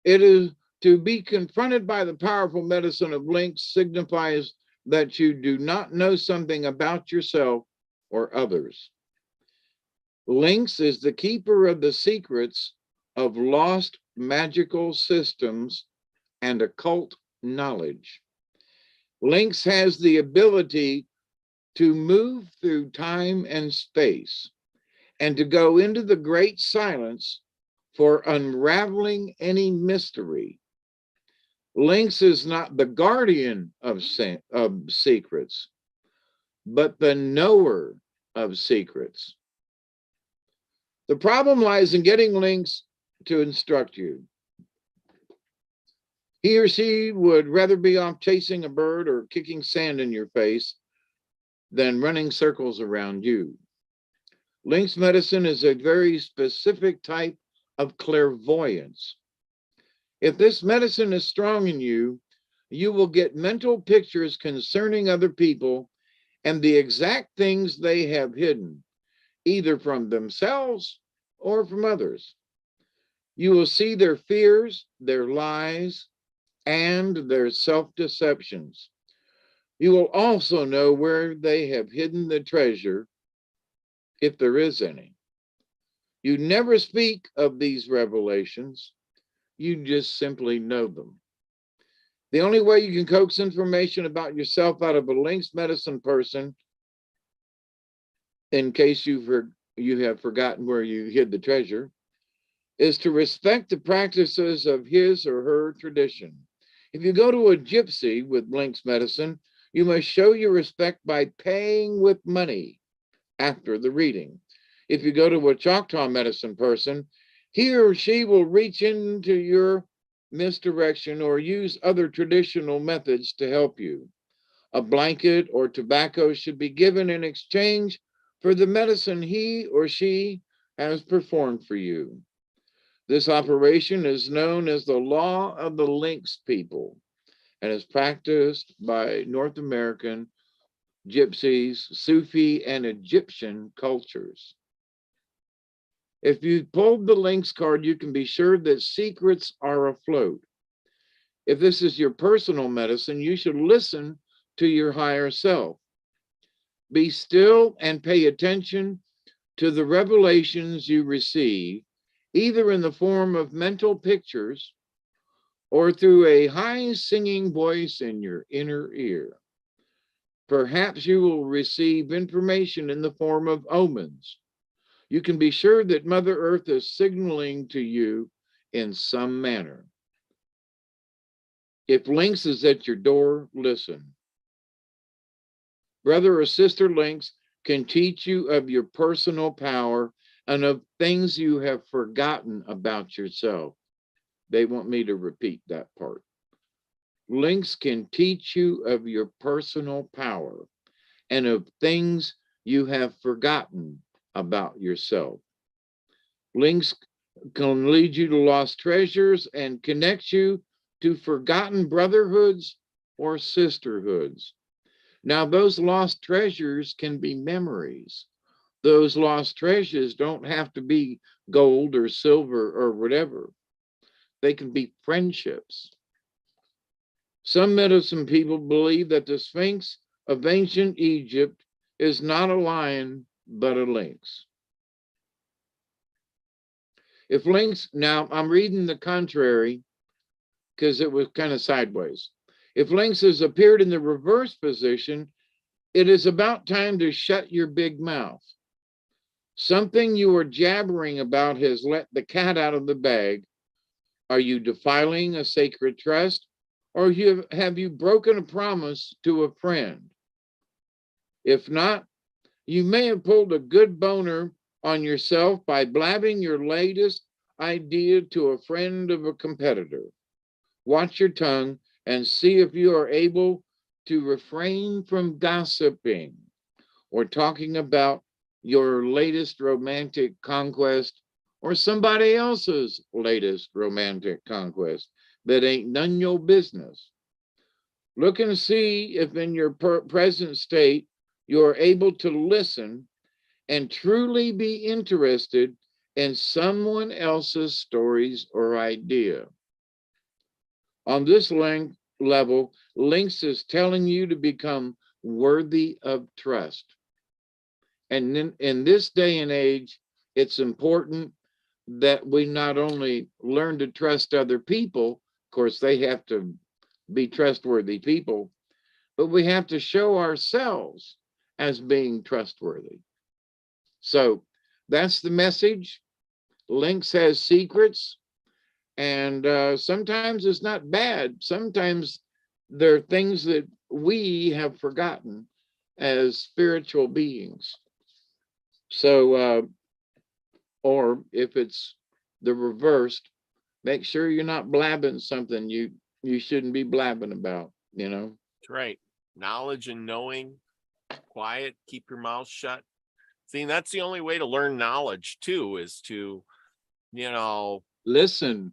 It is to be confronted by the powerful medicine of Lynx signifies that you do not know something about yourself or others. Lynx is the keeper of the secrets of lost magical systems and occult knowledge. Lynx has the ability to move through time and space and to go into the great silence for unraveling any mystery. Lynx is not the guardian of secrets, but the knower of secrets. The problem lies in getting Lynx to instruct you. He or she would rather be off chasing a bird or kicking sand in your face than running circles around you. Lynx medicine is a very specific type of clairvoyance. If this medicine is strong in you, you will get mental pictures concerning other people and the exact things they have hidden, either from themselves or from others. You will see their fears, their lies, and their self-deceptions. You will also know where they have hidden the treasure, if there is any. You never speak of these revelations. You just simply know them. The only way you can coax information about yourself out of a Lynx medicine person, in case you have forgotten where you hid the treasure, is to respect the practices of his or her tradition. If you go to a gypsy with Lynx medicine, you must show your respect by paying with money after the reading. If you go to a Choctaw medicine person He or she will reach into your misdirection or use other traditional methods to help you. A blanket or tobacco should be given in exchange for the medicine he or she has performed for you. This operation is known as the law of the lynx people and is practiced by North American, Gypsies, Sufi, and Egyptian cultures. If you pulled the lynx card, you can be sure that secrets are afloat. If this is your personal medicine, you should listen to your higher self. Be still and pay attention to the revelations you receive, either in the form of mental pictures or through a high singing voice in your inner ear. Perhaps you will receive information in the form of omens. You can be sure that Mother Earth is signaling to you in some manner. If Lynx is at your door, listen. Brother or sister Lynx can teach you of your personal power and of things you have forgotten about yourself. They want me to repeat that part. Lynx can teach you of your personal power and of things you have forgotten about yourself. Lynx can lead you to lost treasures and connect you to forgotten brotherhoods or sisterhoods. Now, those lost treasures can be memories. Those lost treasures don't have to be gold or silver or whatever. They can be friendships. Some medicine people believe that the Sphinx of ancient Egypt is not a lion, but a lynx. If lynx, now I'm reading the contrary because it was kind of sideways. If lynx has appeared in the reverse position, it is about time to shut your big mouth. Something you are jabbering about has let the cat out of the bag. Are you defiling a sacred trust, or have you broken a promise to a friend? If not, you may have pulled a good boner on yourself by blabbing your latest idea to a friend of a competitor. Watch your tongue and see if you are able to refrain from gossiping or talking about your latest romantic conquest or somebody else's latest romantic conquest that ain't none your business. Look and see if in your present state you're able to listen and truly be interested in someone else's stories or idea. On this level, Lynx is telling you to become worthy of trust. And in this day and age, it's important that we not only learn to trust other people, of course, they have to be trustworthy people, but we have to show ourselves as being trustworthy. So that's the message. Lynx has secrets, and sometimes it's not bad. Sometimes there are things that we have forgotten as spiritual beings. So, or if it's the reversed, make sure you're not blabbing something you shouldn't be blabbing about, you know? That's right. Knowledge and knowing, quiet, keep your mouth shut. See, that's the only way to learn knowledge too, is to, Listen.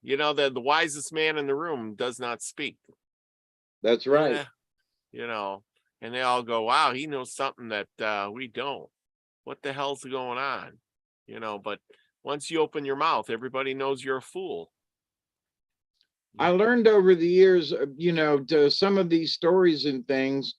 You know, the wisest man in the room does not speak. That's right. Yeah. And they all go, wow, he knows something that we don't. What the hell's going on? But once you open your mouth, everybody knows you're a fool. I learned over the years, to some of these stories and things,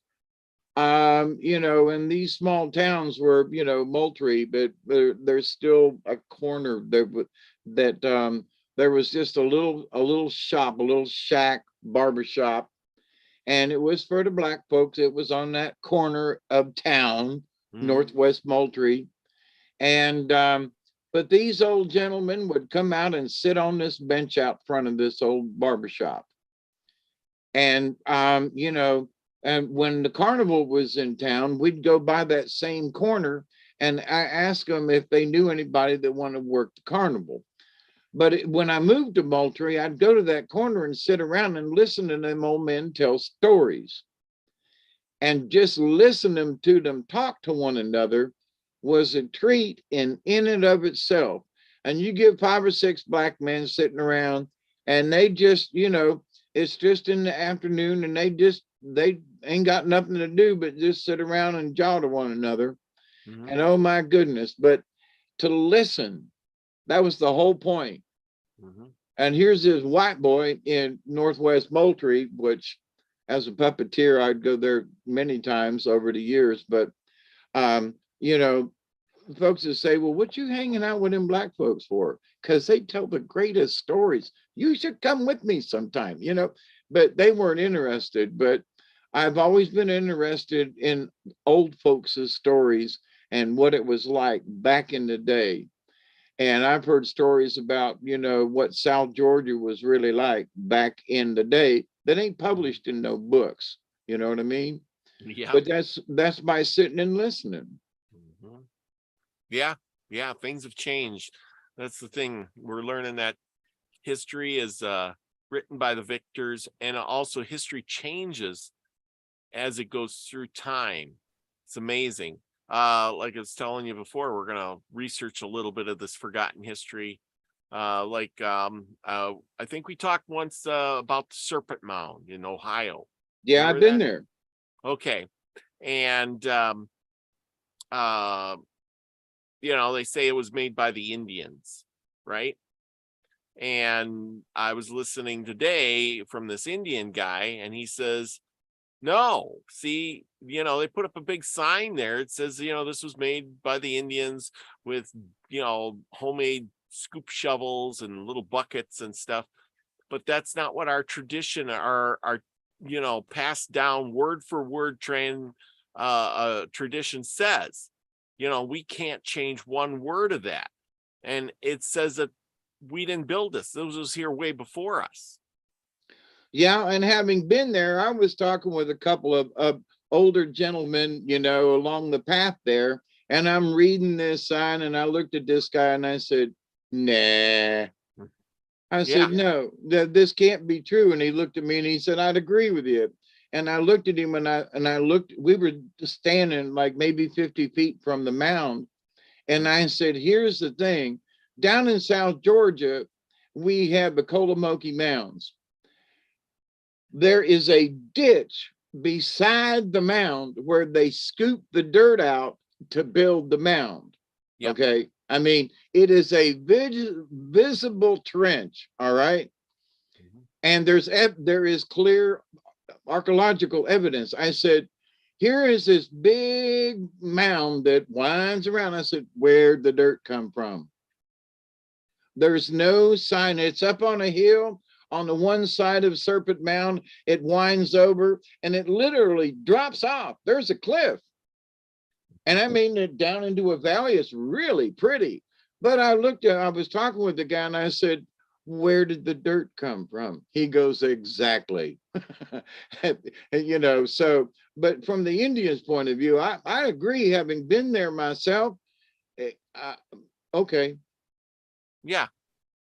in these small towns where, Moultrie, but there's still a corner that there was just a little shop, a little shack barbershop, and it was for the Black folks. It was on that corner of town, Northwest Moultrie. And but these old gentlemen would come out and sit on this bench out front of this old barbershop. And and when the carnival was in town, we'd go by that same corner And I asked them if they knew anybody that wanted to work the carnival. But when I moved to Moultrie, I'd go to that corner and sit around and listen to them old men tell stories. And just listening to them talk to one another was a treat in and of itself. And you give 5 or 6 black men sitting around, and they just, it's just in the afternoon, and they ain't got nothing to do but just sit around and jaw to one another. Mm-hmm. And oh my goodness, but to listen, that was the whole point. Mm-hmm. And here's this white boy in Northwest Moultrie, which as a puppeteer, I'd go there many times over the years. But, folks would say, well, what you hanging out with them black folks for? Because they tell the greatest stories. You should come with me sometime, but they weren't interested. But I've always been interested in old folks' stories and what it was like back in the day. And I've heard stories about, what South Georgia was really like back in the day that ain't published in no books. You know what I mean? Yeah. But that's by sitting and listening. Mm-hmm. Yeah. Things have changed. That's the thing. We're learning that history is written by the victors, and also history changes as it goes through time. It's amazing. Like I was telling you before, we're going to research a little bit of this forgotten history. I think we talked once about the Serpent Mound in Ohio. Yeah, Remember I've been that? there. Okay. And, they say it was made by the Indians, right? And I was listening today from this Indian guy, and he says, no, see, they put up a big sign there. It says, this was made by the Indians with, homemade scoop shovels and little buckets and stuff. But that's not what our tradition, our passed down word for word tradition says. We can't change one word of that. And it says that we didn't build this. This was here way before us. Yeah, and having been there, I was talking with a couple of older gentlemen, along the path there, and I'm reading this sign, and I looked at this guy and I said, nah. I said, no, this can't be true. And he looked at me and he said, I'd agree with you. And I looked at him and I looked, we were standing like maybe 50 feet from the mound. And I said, here's the thing, down in South Georgia, we have the Colamoki Mounds. There is a ditch beside the mound where they scoop the dirt out to build the mound. Yep. Okay. I mean, it is a visible trench. All right. Mm-hmm. And there is clear archaeological evidence. I said, here is this big mound that winds around. I said, where'd the dirt come from? There's no sign. It's up on a hill. On the one side of Serpent Mound, it winds over and it literally drops off. There's a cliff. And I mean, it down into a valley. It's really pretty. But I was talking with the guy and I said, where did the dirt come from? He goes, exactly. But from the Indians' point of view, I agree, having been there myself. Okay. Yeah.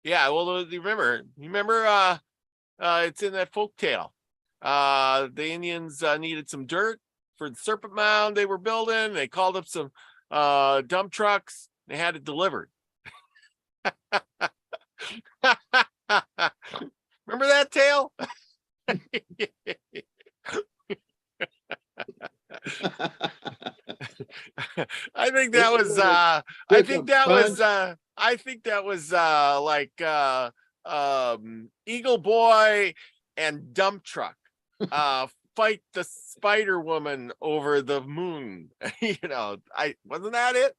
Well, you remember, it's in that folk tale. The Indians needed some dirt for the Serpent Mound they were building. They called up some dump trucks. They had it delivered. Remember that tale? I think that was Eagle Boy and Dump Truck fight the Spider Woman over the moon. I wasn't that it?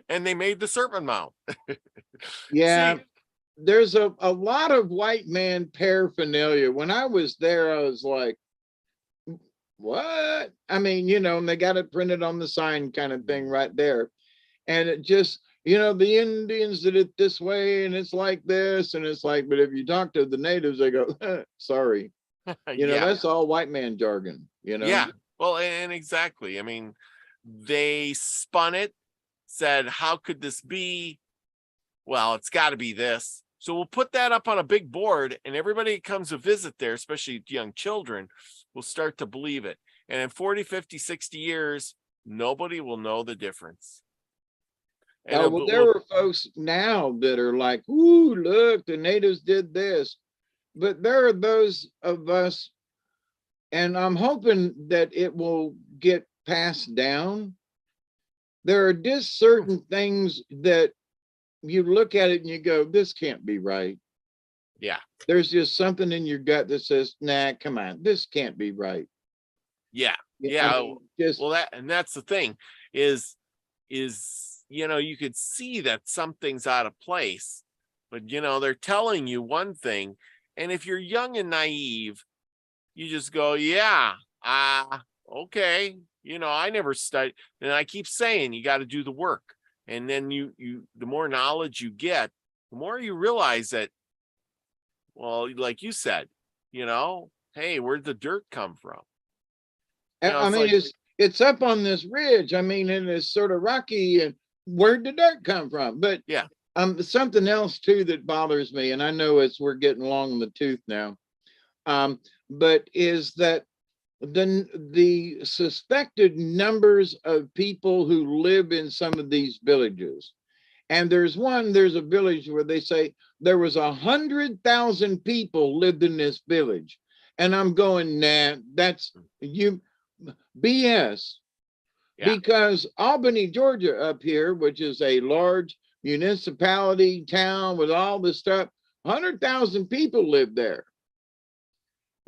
And they made the Serpent Mound. Yeah. See, there's a lot of white man paraphernalia. When I was there, I was like, what? I mean, and they got it printed on the sign kind of thing right there. And it just, the Indians did it this way and it's like this. And it's like, but if you talk to the natives, they go, sorry. That's all white man jargon, Yeah. Well, and exactly. I mean, they spun it, said, how could this be? Well, it's got to be this. So we'll put that up on a big board, and everybody that comes to visit there, especially young children, will start to believe it. And in 40, 50, 60 years, nobody will know the difference. And Oh, well, there are folks now that are like, ooh, look, the natives did this. But there are those of us, and I'm hoping that it will get passed down. There are just certain things that you look at it and you go, this can't be right. Yeah. There's just something in your gut that says, nah, come on, this can't be right. Yeah. I Yeah. mean, just, Well, that's the thing is, you could see that something's out of place, but they're telling you one thing. And if you're young and naive, you just go, yeah, okay. I never studied. And I keep saying, you got to do the work. And then the more knowledge you get, the more you realize that, well, like you said, hey, where'd the dirt come from? I mean, it's up on this ridge. I mean, and it's sort of rocky, and where'd the dirt come from? But yeah, something else too that bothers me, and I know we're getting long in the tooth now, but is that the suspected numbers of people who live in some of these villages. And there's a village where they say there was 100,000 people lived in this village. And I'm going, nah, that's you BS. Yeah. Because Albany, Georgia up here, which is a large municipality town with all this stuff, 100,000 people live there.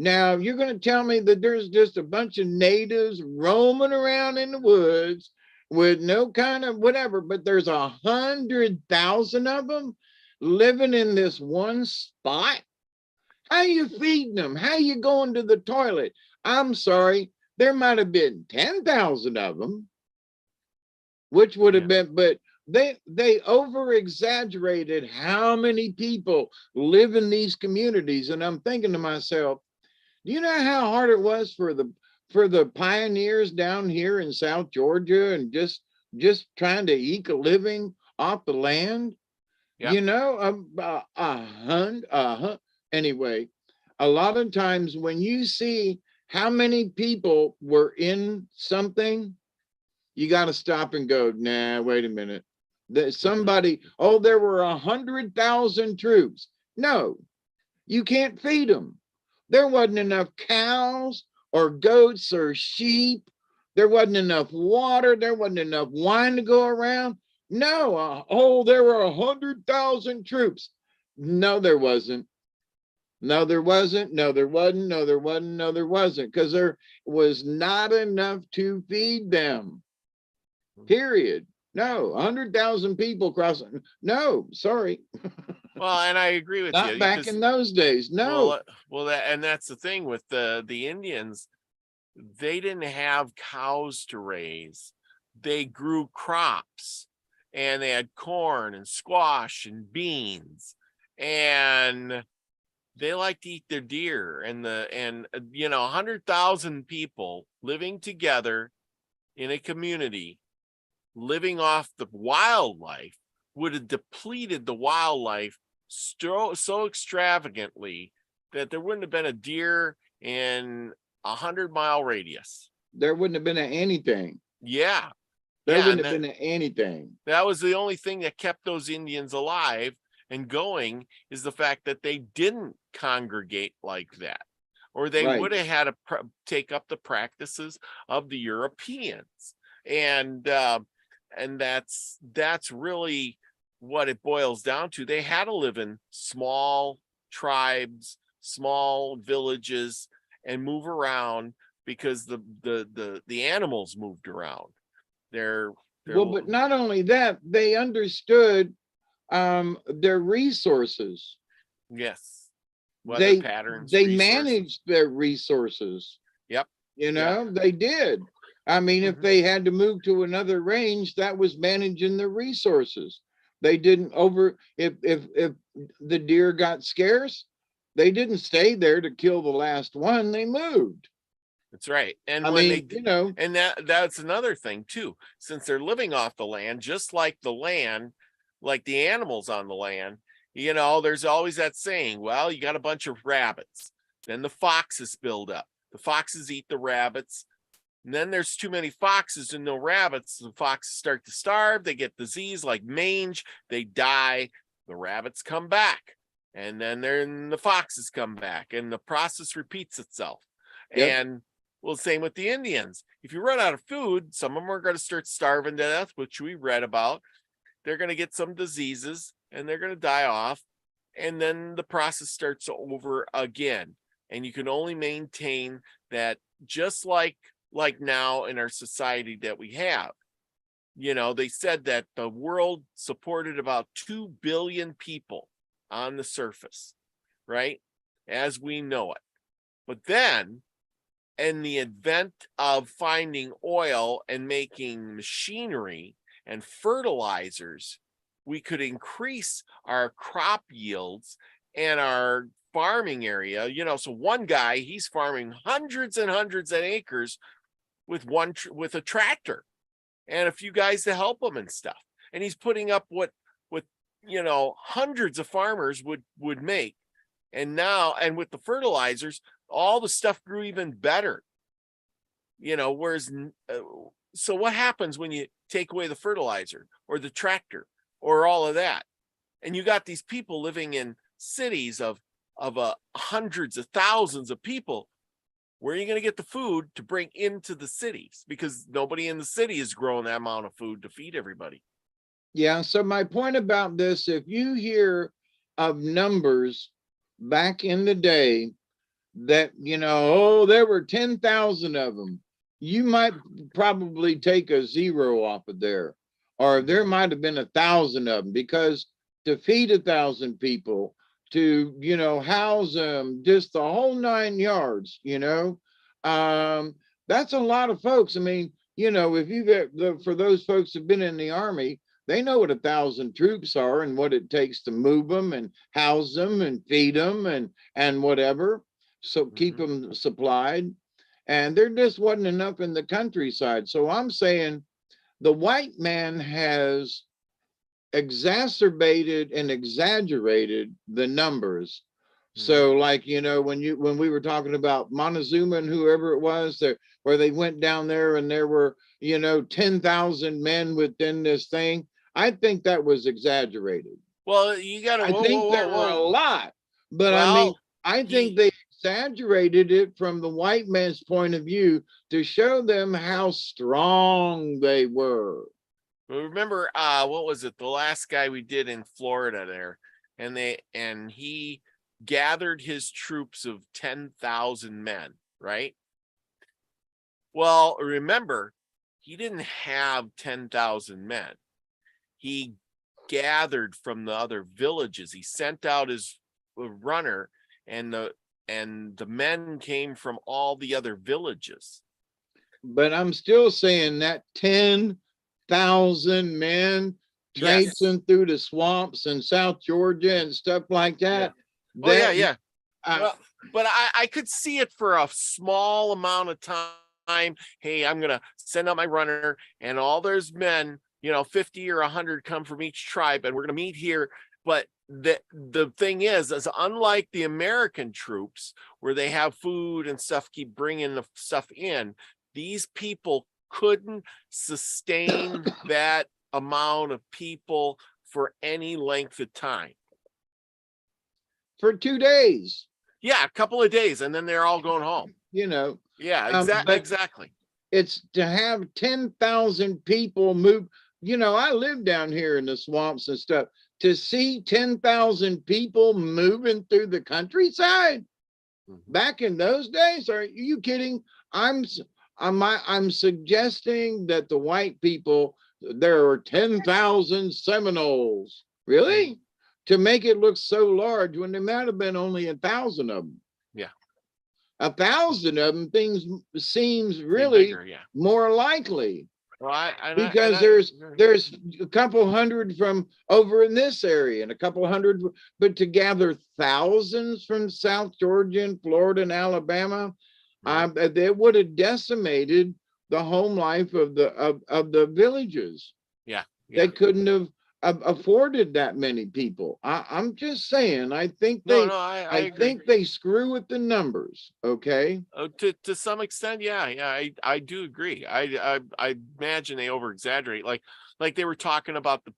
Now, you're going to tell me that there's just a bunch of natives roaming around in the woods with no kind of whatever, but there's 100,000 of them living in this one spot? How you feeding them? How you going to the toilet? I'm sorry, there might have been 10,000 of them, which would have been, but they over exaggerated how many people live in these communities. And I'm thinking to myself, do you know how hard it was for the pioneers down here in South Georgia and just trying to eke a living off the land? Yep. Anyway, a lot of times when you see how many people were in something, you got to stop and go, nah, wait a minute. Somebody, there were 100,000 troops. No, you can't feed them. There wasn't enough cows or goats or sheep. There wasn't enough water. There wasn't enough wine to go around. No, there were 100,000 troops. No, there wasn't. No, there wasn't. No, there wasn't. No, there wasn't. No, there wasn't. Because there was not enough to feed them. Period. No, 100,000 people crossing. No, sorry. Well, and I agree with you. Not back in those days. No. Well, and that's the thing with the Indians. They didn't have cows to raise. They grew crops, and they had corn and squash and beans, and they like to eat their deer. And 100,000 people living together in a community, living off the wildlife, would have depleted the wildlife so extravagantly that there wouldn't have been a deer in 100-mile radius. There wouldn't have been anything. Yeah. There wouldn't have been anything. That was the only thing that kept those Indians alive and going, is the fact that they didn't congregate like that, or they would have had to take up the practices of the Europeans. And that's really what it boils down to. They had to live in small tribes, small villages, and move around because the animals moved around. But not only that, they understood their resources. Yes. Weather patterns. They managed their resources. Yep. They did. I mean, if they had to move to another range, that was managing their resources. They didn't if the deer got scarce, they didn't stay there to kill the last one. They moved. That's right. And I when mean, they, you know, and that's another thing too, since they're living off the land, just like the land, like the animals on the land, there's always that saying, well, you got a bunch of rabbits, then the foxes build up. The foxes eat the rabbits. And then there's too many foxes and no rabbits. The foxes start to starve. They get disease like mange. They die. The rabbits come back. And then the foxes come back. And the process repeats itself. yep. And well, same with the Indians. If you run out of food, some of them are going to start starving to death, which we read about. They're going to get some diseases and they're going to die off. And then the process starts over again. And you can only maintain that, just like now in our society that we have. They said that the world supported about 2 billion people on the surface, right? As we know it. But then, in the advent of finding oil and making machinery and fertilizers, we could increase our crop yields and our farming area. So one guy, he's farming hundreds and hundreds of acres with a tractor and a few guys to help him and stuff. And he's putting up what hundreds of farmers would make. And now, and with the fertilizers, all the stuff grew even better. Whereas, so what happens when you take away the fertilizer or the tractor or all of that? And you got these people living in cities of hundreds of thousands of people. Where are you going to get the food to bring into the cities? Because nobody in the city is growing that amount of food to feed everybody. Yeah. So my point about this, if you hear of numbers back in the day that, there were 10,000 of them, you might probably take a zero off of there, or there might have been 1,000 of them, because to feed 1,000 people, to house them, just the whole 9 yards, that's a lot of folks. I mean, if you've for those folks who've been in the Army, they know what 1,000 troops are and what it takes to move them and house them and feed them and whatever, so keep them supplied. And there just wasn't enough in the countryside. So I'm saying the white man has exacerbated and exaggerated the numbers. So like, when we were talking about Montezuma and whoever it was, where they went down there and there were 10,000 men within this thing, I think that was exaggerated. Well, you got to, I think there were a lot, but well, I mean, I think they exaggerated it from the white man's point of view to show them how strong they were. Remember, what was it? The last guy we did in Florida there, and he gathered his troops of 10,000 men, right? Well, remember, he didn't have 10,000 men. He gathered from the other villages. He sent out his runner, and the men came from all the other villages. But I'm still saying that 10,000 men traipsing through the swamps in South Georgia and stuff like that. Yeah. But I could see it for a small amount of time. Hey, I'm going to send out my runner, and all those men, 50 or 100 come from each tribe, and we're going to meet here. But the thing is unlike the American troops, where they have food and stuff, keep bringing the stuff in, these people couldn't sustain that amount of people for any length of time. For 2 days. Yeah, a couple of days, and then they're all going home. Yeah, exactly. It's to have 10,000 people move. I live down here in the swamps and stuff. To see 10,000 people moving through the countryside back in those days, are you kidding? I'm suggesting that the white people, there are 10,000 Seminoles. Really? To make it look so large when there might have been only 1,000 of them. Yeah. 1,000 of them, things seems really bigger, more likely. Well, because there's a couple hundred from over in this area and a couple hundred, but to gather thousands from South Georgia and Florida and Alabama, They would have decimated the home life of the villages. Yeah. They couldn't have afforded that many people. I'm just saying. I think No, I agree. think they screw with the numbers. Okay. To some extent, yeah, I do agree. I imagine they over exaggerate. Like they were talking about the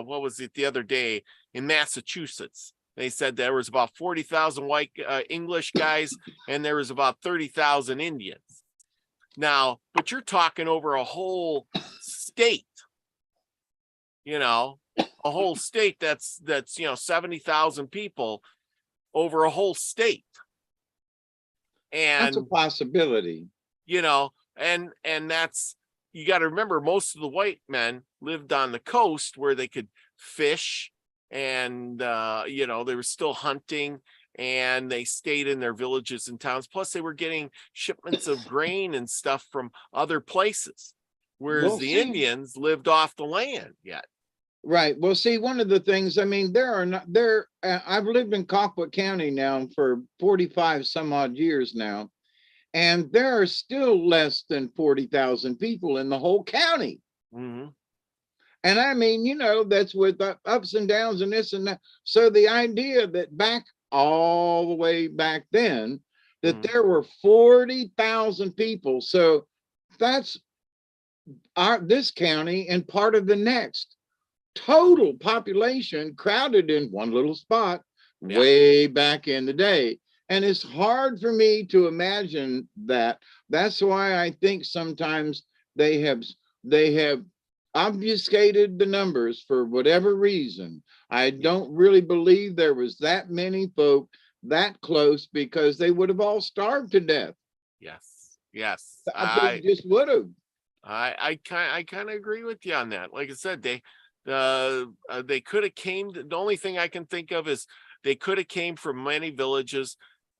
what was it the other day in Massachusetts? They said there was about 40,000 white English guys, and there was about 30,000 Indians. Now, but you're talking over a whole state. A whole state that's 70,000 people over a whole state. And that's a possibility. And that's, you got to remember, most of the white men lived on the coast where they could fish, and they were still hunting, and they stayed in their villages and towns. Plus they were getting shipments of grain and stuff from other places, whereas the Indians lived off the land yet. Right. Well, see, one of the things, I mean, I've lived in Colquitt County now for 45 some odd years now, and there are still less than 40,000 people in the whole county. Mm-hmm. And I mean, that's with ups and downs and this and that. So the idea that all the way back then, that there were 40,000 people. So that's this county and part of the next. Total population crowded in one little spot way back in the day. And it's hard for me to imagine that. That's why I think sometimes they have obfuscated the numbers for whatever reason. I don't really believe there was that many folk that close, because they would have all starved to death. Yes. I just would have. I kind of agree with you on that. Like I said, they could have came. The only thing I can think of is they could have came from many villages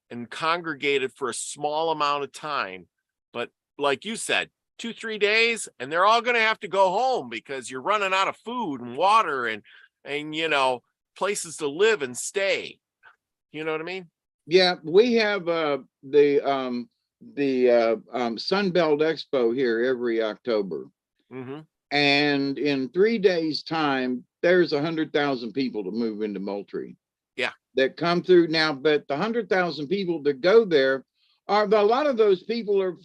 and congregated for a small amount of time. But like you said, 2-3 days, and they're all going to have to go home because you're running out of food and water and places to live and stay. You know what I mean? Yeah, we have the Sunbelt Expo here every October. Mm-hmm. And in 3 days' time, there's 100,000 people to move into Moultrie. Yeah. That come through now, but the 100,000 people that go there a lot of those people are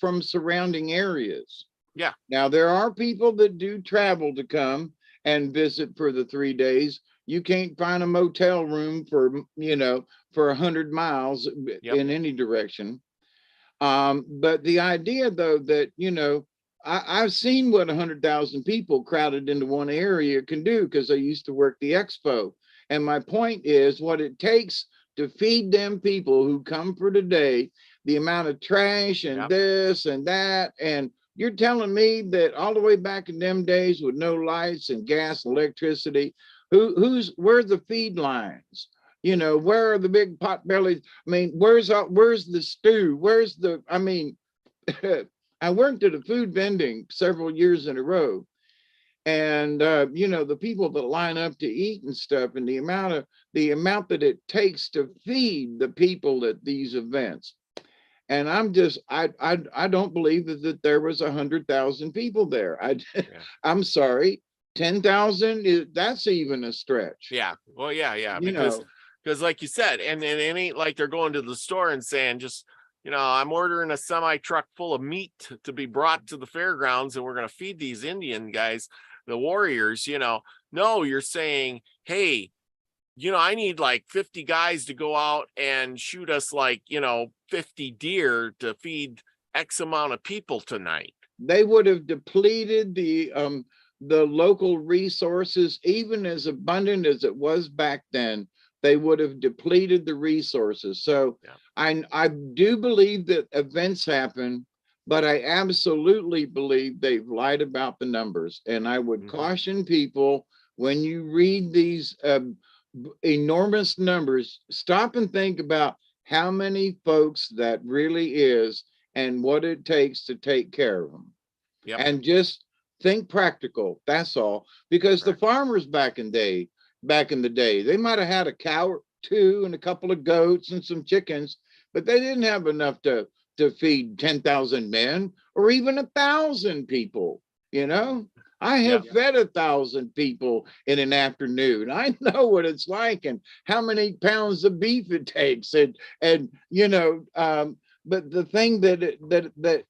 from surrounding areas. Yeah. Now there are people that do travel to come and visit for the 3 days. You can't find a motel room for 100 miles in any direction. But the idea, though, that I've seen what 100,000 people crowded into one area can do, because I used to work the expo. And my point is, what it takes to feed them people who come for today, the amount of trash and this and that. And you're telling me that all the way back in them days with no lights and gas, electricity, where's the feed lines? Where are the big pot bellies? I mean, where's the stew? I worked at a food vending several years in a row. And the people that line up to eat and stuff, and the amount that it takes to feed the people at these events. And I don't believe that there was 100,000 people there. I'm sorry, 10,000 that's even a stretch. Yeah. Well, yeah. Because like you said, and it ain't like they're going to the store and saying, just I'm ordering a semi truck full of meat to be brought to the fairgrounds, and we're going to feed these Indian guys, the warriors. No, you're saying, hey, I need like 50 guys to go out and shoot us 50 deer to feed X amount of people tonight. They would have depleted the local resources, even as abundant as it was back then. They would have depleted the resources. So I do believe that events happen, but I absolutely believe they've lied about the numbers. And I would caution people, when you read these enormous numbers, stop and think about how many folks that really is and what it takes to take care of them. And just think practical. That's all. Because the farmers back in the day, they might have had a cow or two and a couple of goats and some chickens, but they didn't have enough to to feed 10,000 men or even 1,000 people. You know, I have fed 1,000 people in an afternoon. I know what it's like and how many pounds of beef it takes. And you know, but the thing that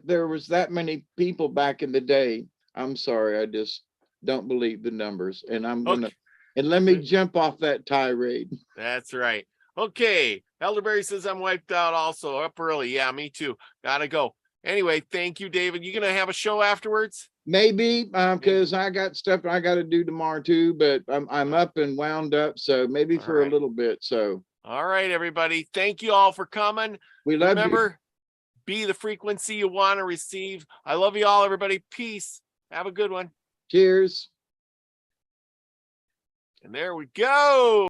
there was that many people back in the day. I'm sorry, I just don't believe the numbers. And I'm gonna and let me jump off that tirade. That's right. Okay. Elderberry says I'm wiped out also. Up early. Yeah, me too. Gotta go. Anyway, thank you, David. You gonna have a show afterwards? Maybe because I got stuff I got to do tomorrow too, but I'm up and wound up, so maybe for a little bit. So all right, everybody. Thank you all for coming. We love Remember, be the frequency you want to receive. I love you all, everybody. Peace. Have a good one. Cheers. And there we go.